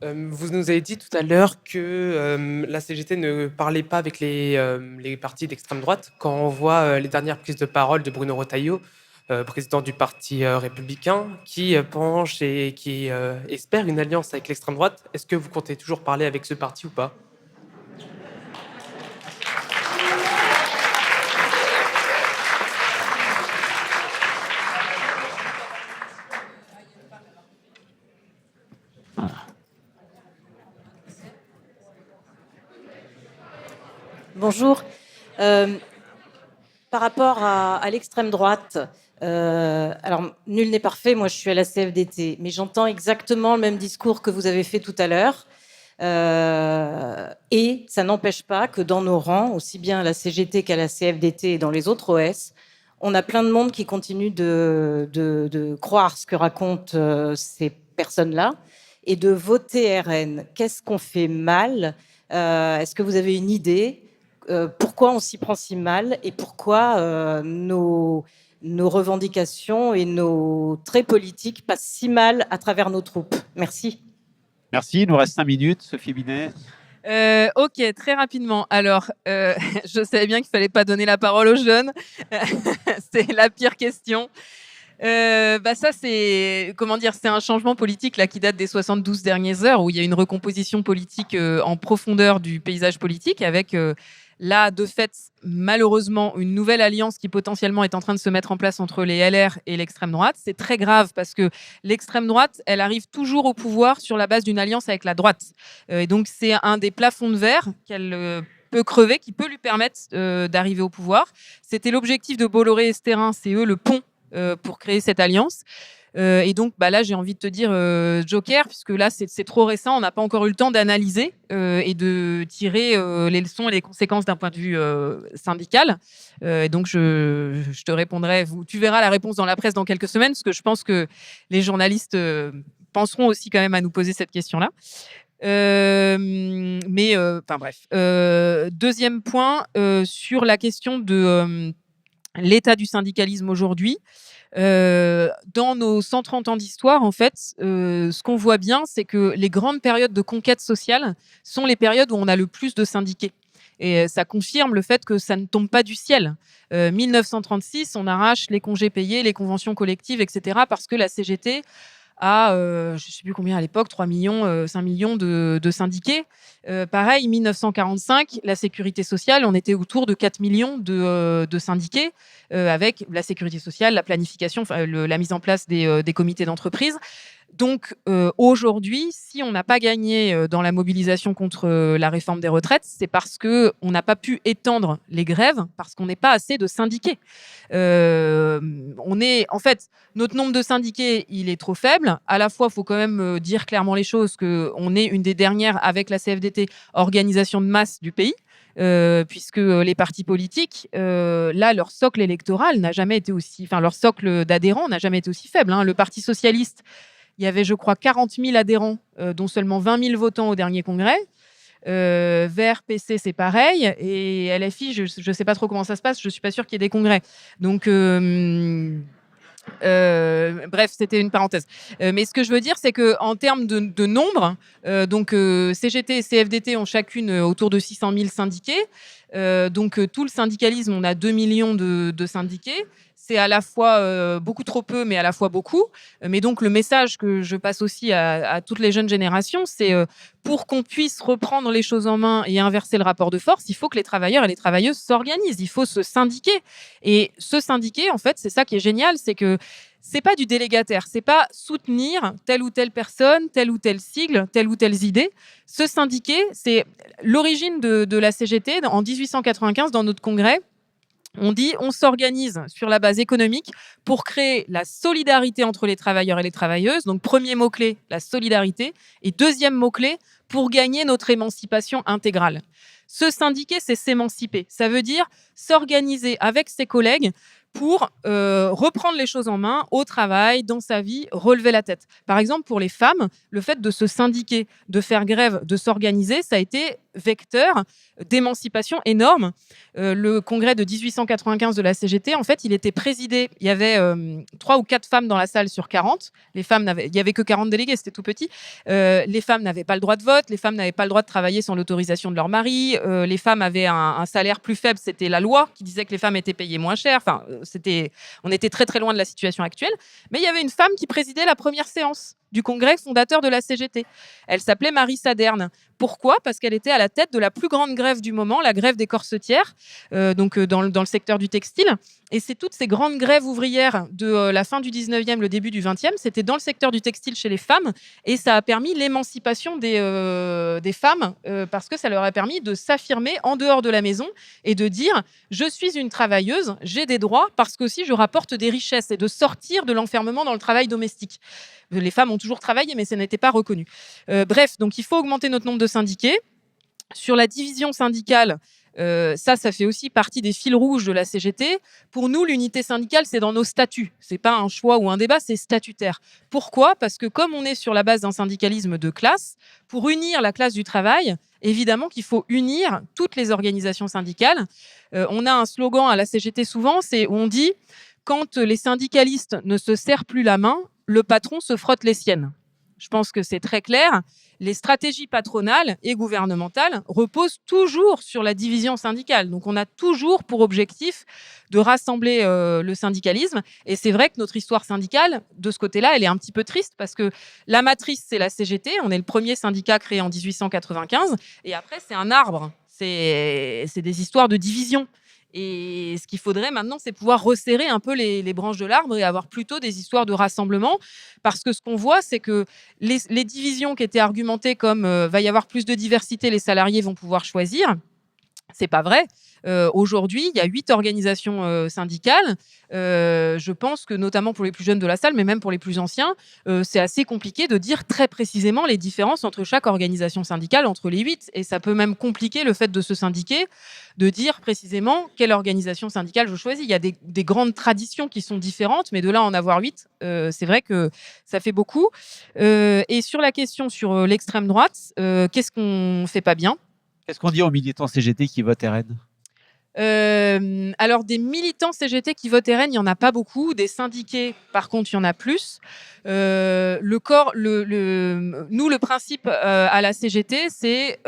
Vous nous avez dit tout à l'heure que la CGT ne parlait pas avec les partis d'extrême droite. Quand on voit les dernières prises de parole de Bruno Retailleau, président du Parti républicain, qui penche et qui espère une alliance avec l'extrême droite, est-ce que vous comptez toujours parler avec ce parti ou pas ? Bonjour. Par rapport à l'extrême droite, alors nul n'est parfait, moi je suis à la CFDT, mais j'entends exactement le même discours que vous avez fait tout à l'heure. Et ça n'empêche pas que dans nos rangs, aussi bien à la CGT qu'à la CFDT et dans les autres OS, on a plein de monde qui continue de croire ce que racontent ces personnes-là et de voter RN. Qu'est-ce qu'on fait mal ? Est-ce que vous avez une idée ? Pourquoi on s'y prend si mal et pourquoi nos revendications et nos traits politiques passent si mal à travers nos troupes. Merci. Merci, il nous reste 5 minutes. Sophie Binet. Ok, très rapidement. Alors, je savais bien qu'il fallait pas donner la parole aux jeunes. C'est la pire question. Ça, c'est c'est un changement politique là qui date des 72 dernières heures où il y a une recomposition politique en profondeur du paysage politique avec là, de fait, malheureusement, une nouvelle alliance qui potentiellement est en train de se mettre en place entre les LR et l'extrême droite. C'est très grave parce que l'extrême droite, elle arrive toujours au pouvoir sur la base d'une alliance avec la droite. Et donc, c'est un des plafonds de verre qu'elle peut crever, qui peut lui permettre d'arriver au pouvoir. C'était l'objectif de Bolloré et Stérin, c'est eux le pont pour créer cette alliance. Et donc, là, j'ai envie de te dire Joker, puisque là, c'est trop récent, on n'a pas encore eu le temps d'analyser et de tirer les leçons et les conséquences d'un point de vue syndical. Et donc, je te répondrai, tu verras la réponse dans la presse dans quelques semaines, parce que je pense que les journalistes penseront aussi quand même à nous poser cette question-là. Bref. Deuxième point, sur la question de l'état du syndicalisme aujourd'hui. Dans nos 130 ans d'histoire, en fait, ce qu'on voit bien, c'est que les grandes périodes de conquête sociale sont les périodes où on a le plus de syndiqués. Et ça confirme le fait que ça ne tombe pas du ciel. 1936, on arrache les congés payés, les conventions collectives, etc. parce que la CGT a, je ne sais plus combien à l'époque, 3 millions, 5 millions de syndiqués. Pareil, 1945, la sécurité sociale, on était autour de 4 millions de syndiqués, avec la sécurité sociale, la planification, la mise en place des comités d'entreprise. Donc, aujourd'hui, si on n'a pas gagné dans la mobilisation contre la réforme des retraites, c'est parce qu'on n'a pas pu étendre les grèves, parce qu'on n'est pas assez de syndiqués. En fait, notre nombre de syndiqués, il est trop faible. À la fois, il faut quand même dire clairement les choses, qu'on est une des dernières, avec la CFDT, organisation de masse du pays. Puisque les partis politiques, là, leur socle électoral n'a jamais été aussi... leur socle d'adhérents n'a jamais été aussi faible. Le Parti socialiste, il y avait, je crois, 40 000 adhérents, dont seulement 20 000 votants au dernier congrès. Vert, PC, c'est pareil. Et LFI, je ne sais pas trop comment ça se passe. Je ne suis pas sûre qu'il y ait des congrès. Donc... bref, c'était une parenthèse. Mais ce que je veux dire, c'est qu'en termes de nombre, CGT et CFDT ont chacune autour de 600 000 syndiqués. Tout le syndicalisme, on a 2 millions de syndiqués. C'est à la fois beaucoup trop peu, mais à la fois beaucoup. Mais donc, le message que je passe aussi à toutes les jeunes générations, c'est pour qu'on puisse reprendre les choses en main et inverser le rapport de force, il faut que les travailleurs et les travailleuses s'organisent. Il faut se syndiquer. Et se syndiquer, en fait, c'est ça qui est génial, c'est que c'est pas du délégataire, c'est pas soutenir telle ou telle personne, telle ou telle sigle, telle ou telle idée. Se syndiquer, c'est l'origine de la CGT. En 1895, dans notre congrès, on dit on s'organise sur la base économique pour créer la solidarité entre les travailleurs et les travailleuses. Donc premier mot-clé, la solidarité. Et deuxième mot-clé, pour gagner notre émancipation intégrale. Se syndiquer, c'est s'émanciper. Ça veut dire s'organiser avec ses collègues pour reprendre les choses en main au travail, dans sa vie, relever la tête. Par exemple, pour les femmes, le fait de se syndiquer, de faire grève, de s'organiser, ça a été vecteur d'émancipation énorme. Le congrès de 1895 de la CGT, en fait, il était présidé. Il y avait 3 ou 4 femmes dans la salle sur 40. Les femmes il n'y avait que 40 délégués, c'était tout petit. Les femmes n'avaient pas le droit de vote. Les femmes n'avaient pas le droit de travailler sans l'autorisation de leur mari. Les femmes avaient un salaire plus faible. C'était la loi qui disait que les femmes étaient payées moins cher. Enfin, on était très très loin de la situation actuelle. Mais il y avait une femme qui présidait la première séance du congrès fondateur de la CGT. Elle s'appelait Marie Saderne. Pourquoi ? Parce qu'elle était à la tête de la plus grande grève du moment, la grève des corsetières, dans le secteur du textile. Et c'est toutes ces grandes grèves ouvrières de la fin du 19e, le début du 20e, c'était dans le secteur du textile chez les femmes. Et ça a permis l'émancipation des femmes, parce que ça leur a permis de s'affirmer en dehors de la maison et de dire « je suis une travailleuse, j'ai des droits, parce qu'aussi je rapporte des richesses » et de sortir de l'enfermement dans le travail domestique. Les femmes ont toujours travaillé, mais ça n'était pas reconnu. Bref, donc il faut augmenter notre nombre de syndiqués. Sur la division syndicale, ça fait aussi partie des fils rouges de la CGT. Pour nous, l'unité syndicale, c'est dans nos statuts. C'est pas un choix ou un débat, c'est statutaire. Pourquoi ? Parce que comme on est sur la base d'un syndicalisme de classe, pour unir la classe du travail, évidemment qu'il faut unir toutes les organisations syndicales. On a un slogan à la CGT souvent, c'est on dit « quand les syndicalistes ne se serrent plus la main, le patron se frotte les siennes ». Je pense que c'est très clair. Les stratégies patronales et gouvernementales reposent toujours sur la division syndicale. Donc, on a toujours pour objectif de rassembler le syndicalisme. Et c'est vrai que notre histoire syndicale, de ce côté-là, elle est un petit peu triste parce que la matrice, c'est la CGT. On est le premier syndicat créé en 1895. Et après, c'est un arbre. C'est des histoires de division. Et ce qu'il faudrait maintenant, c'est pouvoir resserrer un peu les branches de l'arbre et avoir plutôt des histoires de rassemblement. Parce que ce qu'on voit, c'est que les divisions qui étaient argumentées comme va y avoir plus de diversité, les salariés vont pouvoir choisir, c'est pas vrai. Aujourd'hui, il y a 8 organisations syndicales. Je pense que notamment pour les plus jeunes de la salle, mais même pour les plus anciens, c'est assez compliqué de dire très précisément les différences entre chaque organisation syndicale, entre les 8. Et ça peut même compliquer le fait de se syndiquer, de dire précisément quelle organisation syndicale je choisis. Il y a des grandes traditions qui sont différentes, mais de là à en avoir 8, c'est vrai que ça fait beaucoup. Et sur la question sur l'extrême droite, qu'est-ce qu'on fait pas bien ? Qu'est-ce qu'on dit aux militants CGT qui votent RN ? Alors, des militants CGT qui votent RN, il n'y en a pas beaucoup. Des syndiqués, par contre, il y en a plus. Nous, le principe à la CGT, c'est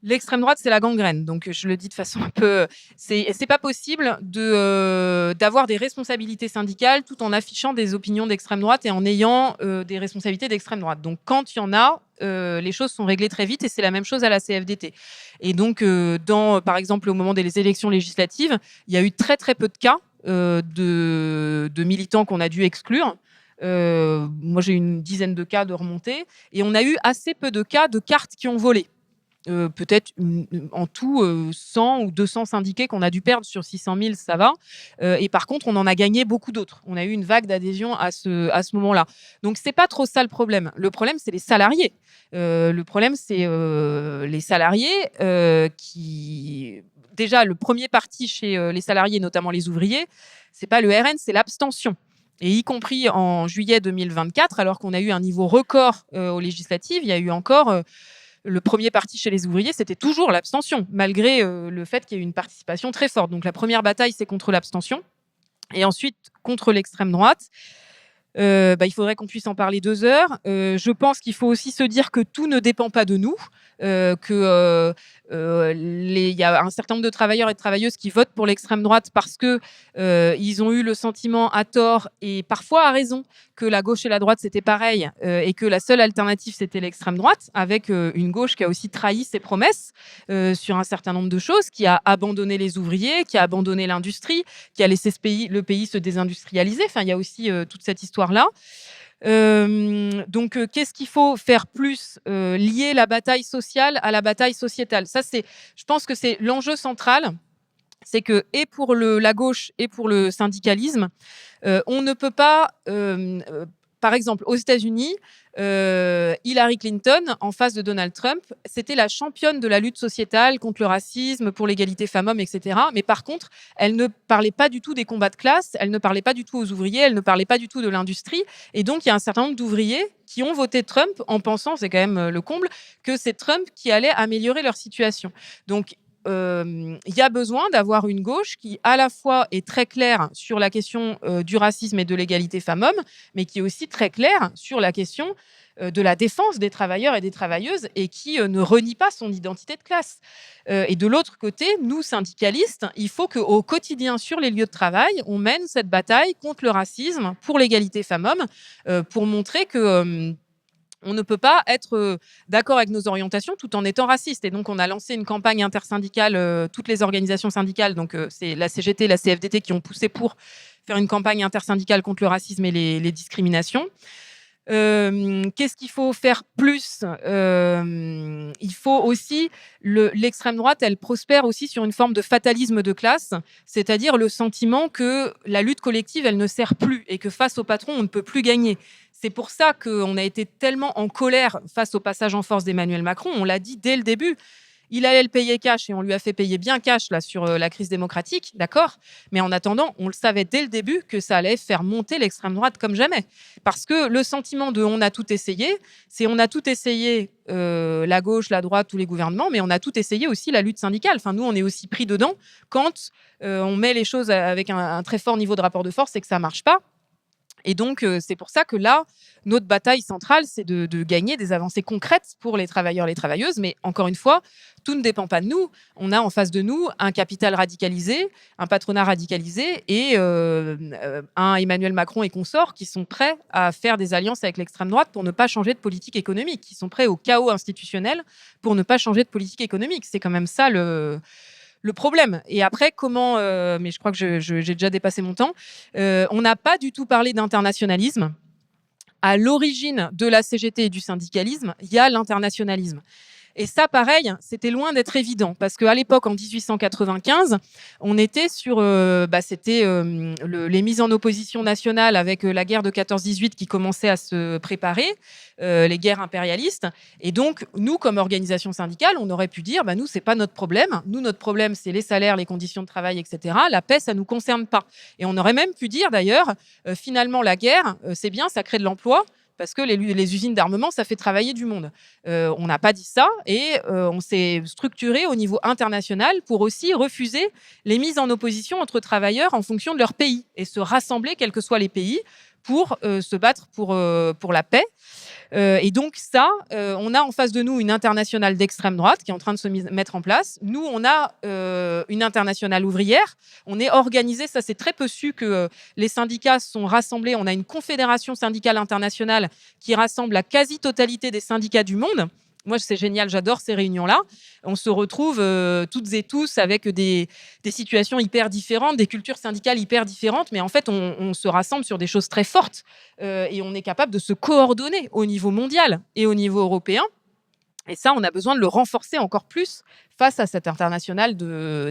l'extrême droite, c'est la gangrène. Donc, je le dis de façon un peu... C'est pas possible d'avoir des responsabilités syndicales tout en affichant des opinions d'extrême droite et en ayant des responsabilités d'extrême droite. Donc, quand il y en a, les choses sont réglées très vite et c'est la même chose à la CFDT. Et donc, par exemple, au moment des élections législatives, il y a eu très très peu de cas de militants qu'on a dû exclure. Moi, j'ai eu une dizaine de cas de remontées et on a eu assez peu de cas de cartes qui ont volé. Peut-être en tout 100 ou 200 syndiqués qu'on a dû perdre sur 600 000, ça va. Et par contre, on en a gagné beaucoup d'autres. On a eu une vague d'adhésion à ce moment-là. Donc, c'est pas trop ça le problème. Le problème, c'est les salariés. Le problème, c'est les salariés qui... Déjà, le premier parti chez les salariés, notamment les ouvriers, c'est pas le RN, c'est l'abstention. Et y compris en juillet 2024, alors qu'on a eu un niveau record aux législatives, il y a eu encore... le premier parti chez les ouvriers, c'était toujours l'abstention, malgré le fait qu'il y ait eu une participation très forte. Donc la première bataille, c'est contre l'abstention. Et ensuite, contre l'extrême droite. il faudrait qu'on puisse en parler 2 heures. Je pense qu'il faut aussi se dire que tout ne dépend pas de nous, il y a un certain nombre de travailleurs et de travailleuses qui votent pour l'extrême droite parce que ils ont eu le sentiment à tort et parfois à raison que la gauche et la droite c'était pareil et que la seule alternative c'était l'extrême droite, avec une gauche qui a aussi trahi ses promesses sur un certain nombre de choses, qui a abandonné les ouvriers, qui a abandonné l'industrie, qui a laissé le pays se désindustrialiser. Enfin, il y a aussi toute cette histoire-là. Donc, qu'est-ce qu'il faut faire plus lier la bataille sociale à la bataille sociétale? Ça, je pense que c'est l'enjeu central. C'est que, et pour la gauche et pour le syndicalisme, on ne peut pas... par exemple, aux États-Unis, Hillary Clinton, en face de Donald Trump, c'était la championne de la lutte sociétale contre le racisme, pour l'égalité femmes-hommes, etc. Mais par contre, elle ne parlait pas du tout des combats de classe, elle ne parlait pas du tout aux ouvriers, elle ne parlait pas du tout de l'industrie. Et donc, il y a un certain nombre d'ouvriers qui ont voté Trump en pensant, c'est quand même le comble, que c'est Trump qui allait améliorer leur situation. Donc, il y a besoin d'avoir une gauche qui, à la fois, est très claire sur la question du racisme et de l'égalité femmes-hommes, mais qui est aussi très claire sur la question de la défense des travailleurs et des travailleuses et qui ne renie pas son identité de classe. Et de l'autre côté, nous, syndicalistes, il faut qu'au quotidien, sur les lieux de travail, on mène cette bataille contre le racisme, pour l'égalité femmes-hommes, pour montrer que... on ne peut pas être d'accord avec nos orientations tout en étant raciste. Et donc, on a lancé une campagne intersyndicale, toutes les organisations syndicales, donc c'est la CGT, la CFDT qui ont poussé pour faire une campagne intersyndicale contre le racisme et les discriminations. Qu'est-ce qu'il faut faire plus? Il faut aussi... L'extrême droite, elle prospère aussi sur une forme de fatalisme de classe, c'est-à-dire le sentiment que la lutte collective, elle ne sert plus et que face au patron, on ne peut plus gagner. C'est pour ça qu'on a été tellement en colère face au passage en force d'Emmanuel Macron. On l'a dit dès le début. Il allait le payer cash et on lui a fait payer bien cash là, sur la crise démocratique, d'accord. Mais en attendant, on le savait dès le début que ça allait faire monter l'extrême droite comme jamais. Parce que le sentiment de on a tout essayé, c'est on a tout essayé, la gauche, la droite, tous les gouvernements, mais on a tout essayé aussi la lutte syndicale. Enfin, nous, on est aussi pris dedans quand on met les choses avec un très fort niveau de rapport de force et que ça ne marche pas. Et donc, c'est pour ça que là, notre bataille centrale, c'est de gagner des avancées concrètes pour les travailleurs et les travailleuses. Mais encore une fois, tout ne dépend pas de nous. On a en face de nous un capital radicalisé, un patronat radicalisé et un Emmanuel Macron et consorts qui sont prêts à faire des alliances avec l'extrême droite pour ne pas changer de politique économique, qui sont prêts au chaos institutionnel pour ne pas changer de politique économique. C'est quand même ça le problème. Et après, comment... mais je crois que j'ai déjà dépassé mon temps. On n'a pas du tout parlé d'internationalisme. À l'origine de la CGT et du syndicalisme, il y a l'internationalisme. Et ça, pareil, c'était loin d'être évident, parce qu'à l'époque, en 1895, on était sur les mises en opposition nationales avec la guerre de 14-18 qui commençait à se préparer, les guerres impérialistes. Et donc, nous, comme organisation syndicale, on aurait pu dire, nous, c'est pas notre problème. Nous, notre problème, c'est les salaires, les conditions de travail, etc. La paix, ça nous concerne pas. Et on aurait même pu dire, d'ailleurs, finalement, la guerre, c'est bien, ça crée de l'emploi, parce que les usines d'armement, ça fait travailler du monde. On n'a pas dit ça et on s'est structuré au niveau international pour aussi refuser les mises en opposition entre travailleurs en fonction de leur pays et se rassembler, quels que soient les pays, pour se battre pour la paix. Et donc ça, on a en face de nous une internationale d'extrême droite qui est en train de se mettre en place. Nous, on a une internationale ouvrière. On est organisé, ça c'est très peu su que les syndicats sont rassemblés. On a une confédération syndicale internationale qui rassemble la quasi-totalité des syndicats du monde. Moi, c'est génial, j'adore ces réunions-là. On se retrouve toutes et tous avec des situations hyper différentes, des cultures syndicales hyper différentes, mais en fait, on se rassemble sur des choses très fortes et on est capable de se coordonner au niveau mondial et au niveau européen. Et ça, on a besoin de le renforcer encore plus face à cette internationale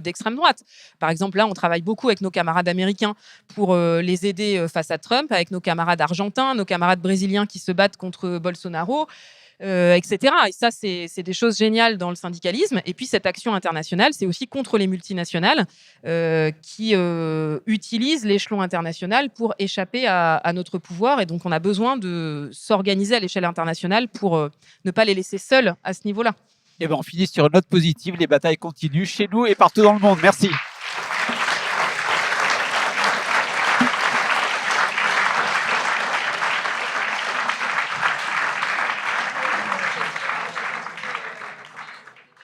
d'extrême droite. Par exemple, là, on travaille beaucoup avec nos camarades américains pour les aider face à Trump, avec nos camarades argentins, nos camarades brésiliens qui se battent contre Bolsonaro, etc. Et ça, c'est des choses géniales dans le syndicalisme. Et puis, cette action internationale, c'est aussi contre les multinationales qui utilisent l'échelon international pour échapper à notre pouvoir. Et donc, on a besoin de s'organiser à l'échelle internationale pour ne pas les laisser seuls à ce niveau-là. Et on finit sur une note positive. Les batailles continuent chez nous et partout dans le monde. Merci.